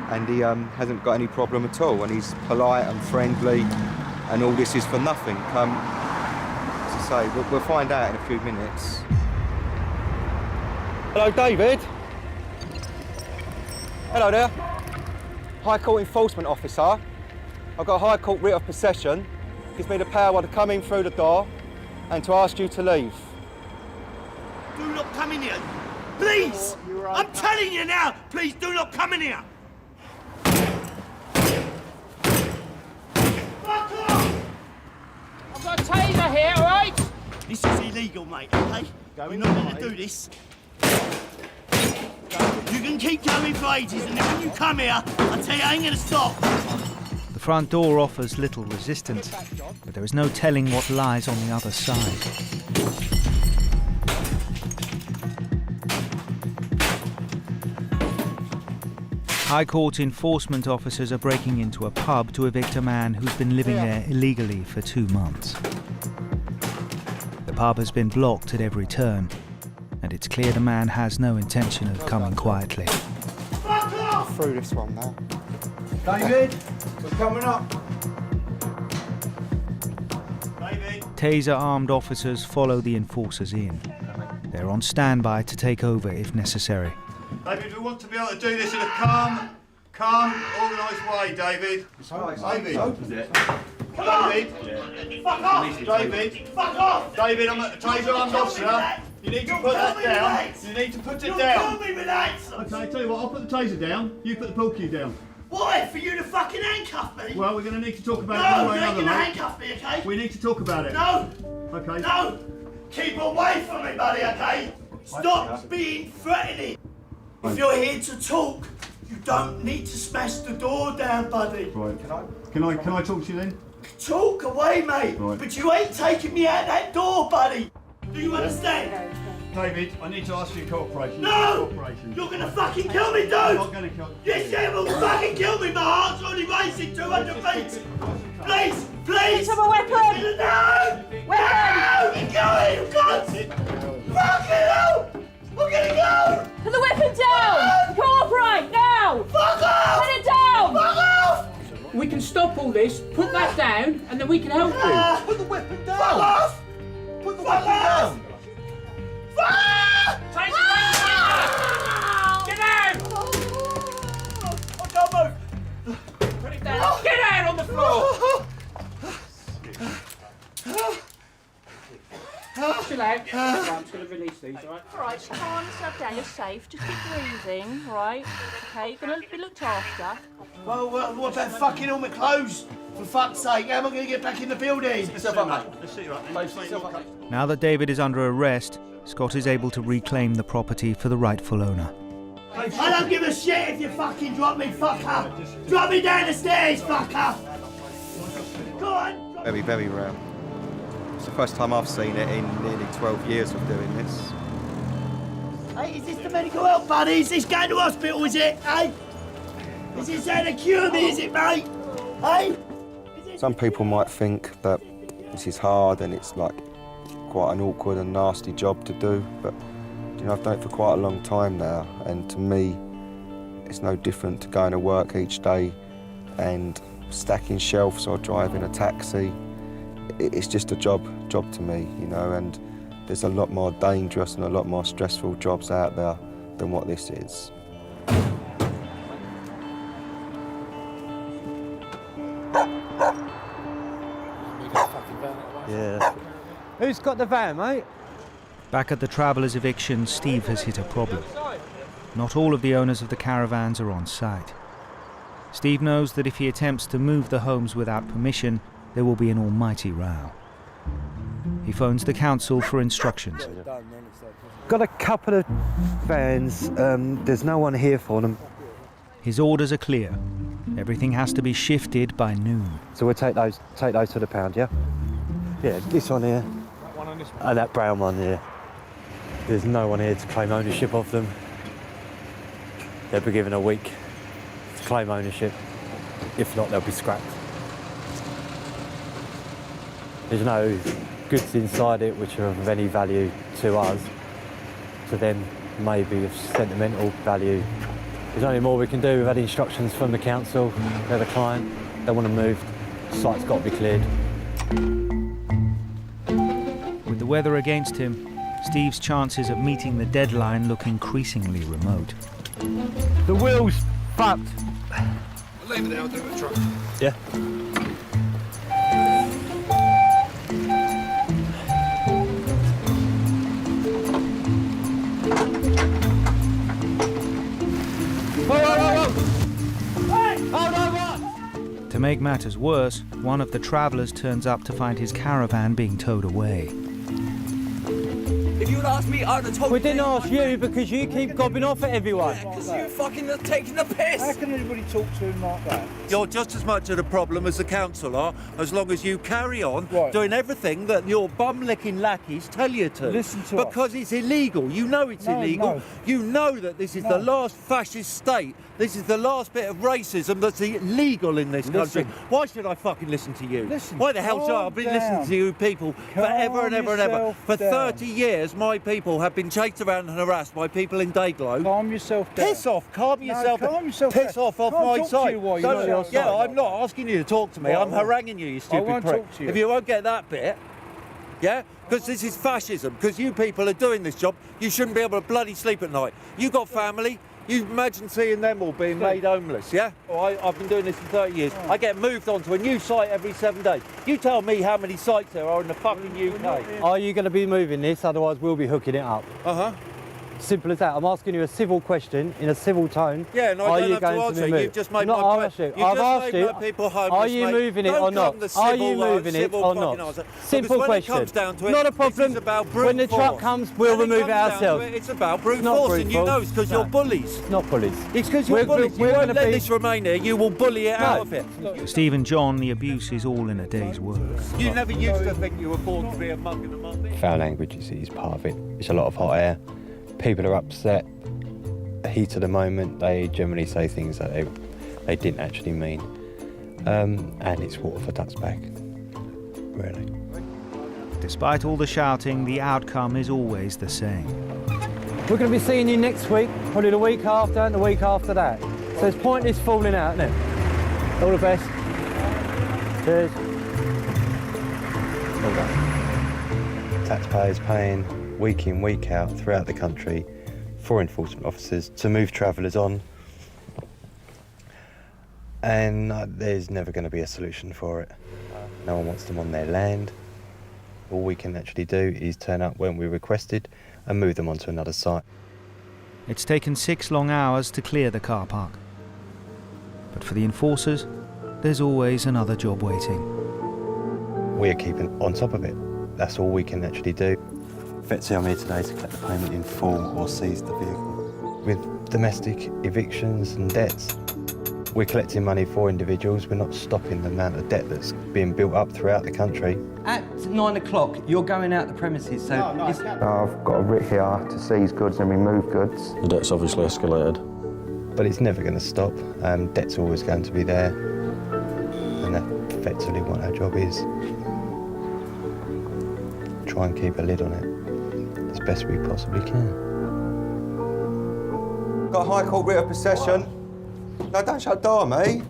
and he hasn't got any problem at all and he's polite and friendly and all this is for nothing. As I say, we'll find out in a few minutes. Hello, David. Hello there. High Court Enforcement Officer. I've got a High Court writ of possession. Gives me the power to come in through the door and to ask you to leave. Do not come in here. Please! I'm telling you now, please do not come in here. Fuck off! I've got a taser here, all right? This is illegal, mate, okay? You're not going to do this. You can keep coming for ages, and then when you come here, I tell you, I ain't going to stop. The front door offers little resistance, but there is no telling what lies on the other side. High Court enforcement officers are breaking into a pub to evict a man who's been living there illegally for 2 months. The pub has been blocked at every turn, and it's clear the man has no intention of coming quietly. Fuck off! Through this one now. David, we're coming up. Taser-armed officers follow the enforcers in. They're on standby to take over if necessary. David, we want to be able to do this in a calm, organised way, David. David. Come on! David. Fuck off! David. Fuck off! David, I'm a taser-armed officer. You need to put that down. You need to put it down. Tell me relax! Okay, tell you what, I'll put the taser down. You put the pool cue down. Why? For you to fucking handcuff me? Well, we're going to need to talk about it one way or another, No, you're mate. going to handcuff me, okay? We need to talk about it. No! Okay. No! Keep away from me, buddy, okay? Stop being threatening! If you're here to talk, you don't need to smash the door down, buddy. Right. Can I talk to you then? Talk away, mate. Right. But you ain't taking me out that door, buddy. Do you understand? David, I need to ask for your cooperation. No! You're gonna fucking kill me, dude! I'm not going to kill you. Yes, you will fucking kill me. My heart's already racing 200 beats. Please, please. Have a weapon. No! No! You're going, God! Fucking hell! I'm gonna go! Put the weapon down! Cooperate, now! Fuck off! Put it down! Fuck off! We can stop all this, put that down, and then we can help you. Put the weapon down! Fuck off! Put the weapon down! Fuck! Take the weapon! Get out! I can't move! Put it down! Get out on the floor! Chill out. I'm just going to release these, all right? All right, just calm yourself down. You're safe. Just keep breathing, right? Okay, you're going to be looked after. Well, what about fucking all my clothes? For fuck's sake, how am I going to get back in the building? Let's see you right. Now that David is under arrest, Scott is able to reclaim the property for the rightful owner. I don't give a shit if you fucking drop me, fucker! Drop me down the stairs, fucker! Go on! Very, very rare. It's the first time I've seen it in nearly 12 years of doing this. Hey, is this the medical help, buddy? Is this going to hospital, is it? Hey? Is this how to cure me, is it, mate? Hey? Some people might think that this is hard and it's like quite an awkward and nasty job to do, but you know, I've done it for quite a long time now, and to me, it's no different to going to work each day and stacking shelves or driving a taxi. It's just a job to me, you know, and there's a lot more dangerous and a lot more stressful jobs out there than what this is. Who's got the van, mate? Back at the travellers' eviction, Steve has hit a problem. Not all of the owners of the caravans are on site. Steve knows that if he attempts to move the homes without permission, there will be an almighty row. He phones the council for instructions. Got a couple of vans. There's no one here for them. His orders are clear. Everything has to be shifted by noon. So we'll take those to the pound, yeah? Yeah, this one here. And that brown one here. There's no one here to claim ownership of them. They'll be given a week to claim ownership. If not, they'll be scrapped. There's no goods inside it which are of any value to us. To them, maybe of sentimental value. There's only more we can do. We've had instructions from the council. They're the client. They want to move. The site's got to be cleared. With the weather against him, Steve's chances of meeting the deadline look increasingly remote. The wheel's fucked. I'll leave it there, I'll do it with the truck. Yeah. To make matters worse, one of the travellers turns up to find his caravan being towed away. If you'd asked me, I'd have told you. We didn't ask you because you keep gobbing off at everyone. Because you fucking are taking the piss. How can anybody talk to him like that? You're just as much of the problem as the council are, as long as you carry on doing everything that your bum-licking lackeys tell you to. Listen to us. Because it's illegal. You know it's illegal. No. You know that this is the last fascist state. This is the last bit of racism that's illegal in this country. Why should I fucking listen to you? Why the hell should I? I've been listening to you people forever and ever and ever. For 30 years, my people have been chased around and harassed by people in Dayglow. Calm yourself down. Piss off, calm yourself down. Calm yourself Piss down. off Can't my talk side. to you while you're not on Yeah, side. I'm not asking you to talk to me. Well, I'm haranguing you, you stupid won't prick. talk to you. If you won't get that bit, yeah? Because this is fascism. Because you people are doing this job. You shouldn't be able to bloody sleep at night. You got family. You imagine seeing them all being made homeless, yeah? I've been doing this for 30 years. I get moved onto a new site every 7 days. You tell me how many sites there are in the fucking UK. Are you going to be moving this? Otherwise, we'll be hooking it up. Uh-huh. Simple as that. I'm asking you a civil question in a civil tone. Yeah, no, I don't have to answer. You've just made I've my asked you. People homeless, Are you moving it or not? Are you moving it or not? Simple question. Not a problem. When the truck comes, we'll remove it ourselves. It's about brute force, and you know it's because you're bullies. Not bullies. It's because you're bullies. You won't let this remain here. You will bully it out of it. For Steve and John, the abuse is all in a day's work. You never used to think you were born to be a mug and a mum. Foul language is part of it. It's a lot of hot air. People are upset. The heat of the moment, they generally say things that they didn't actually mean. And it's water for ducks back, really. Despite all the shouting, the outcome is always the same. We're going to be seeing you next week, probably the week after and the week after that. So it's pointless falling out, isn't it? All the best. Cheers. Well done. Taxpayers paying week in, week out throughout the country for enforcement officers to move travellers on. And there's never going to be a solution for it. No one wants them on their land. All we can actually do is turn up when we're requested and move them onto another site. It's taken 6 long hours to clear the car park. But for the enforcers, there's always another job waiting. We are keeping on top of it. That's all we can actually do. Effectively, I'm here today to collect the payment in full or seize the vehicle. With domestic evictions and debts, we're collecting money for individuals. We're not stopping the amount of debt that's being built up throughout the country. At 9 o'clock, you're going out the premises, so... I've got a writ here to seize goods and remove goods. The debt's obviously escalated. But it's never going to stop. Debt's always going to be there. And that's effectively what our job is. Try and keep a lid on it as best we possibly can. Got a High Court writ of possession. No, don't shut the door, mate.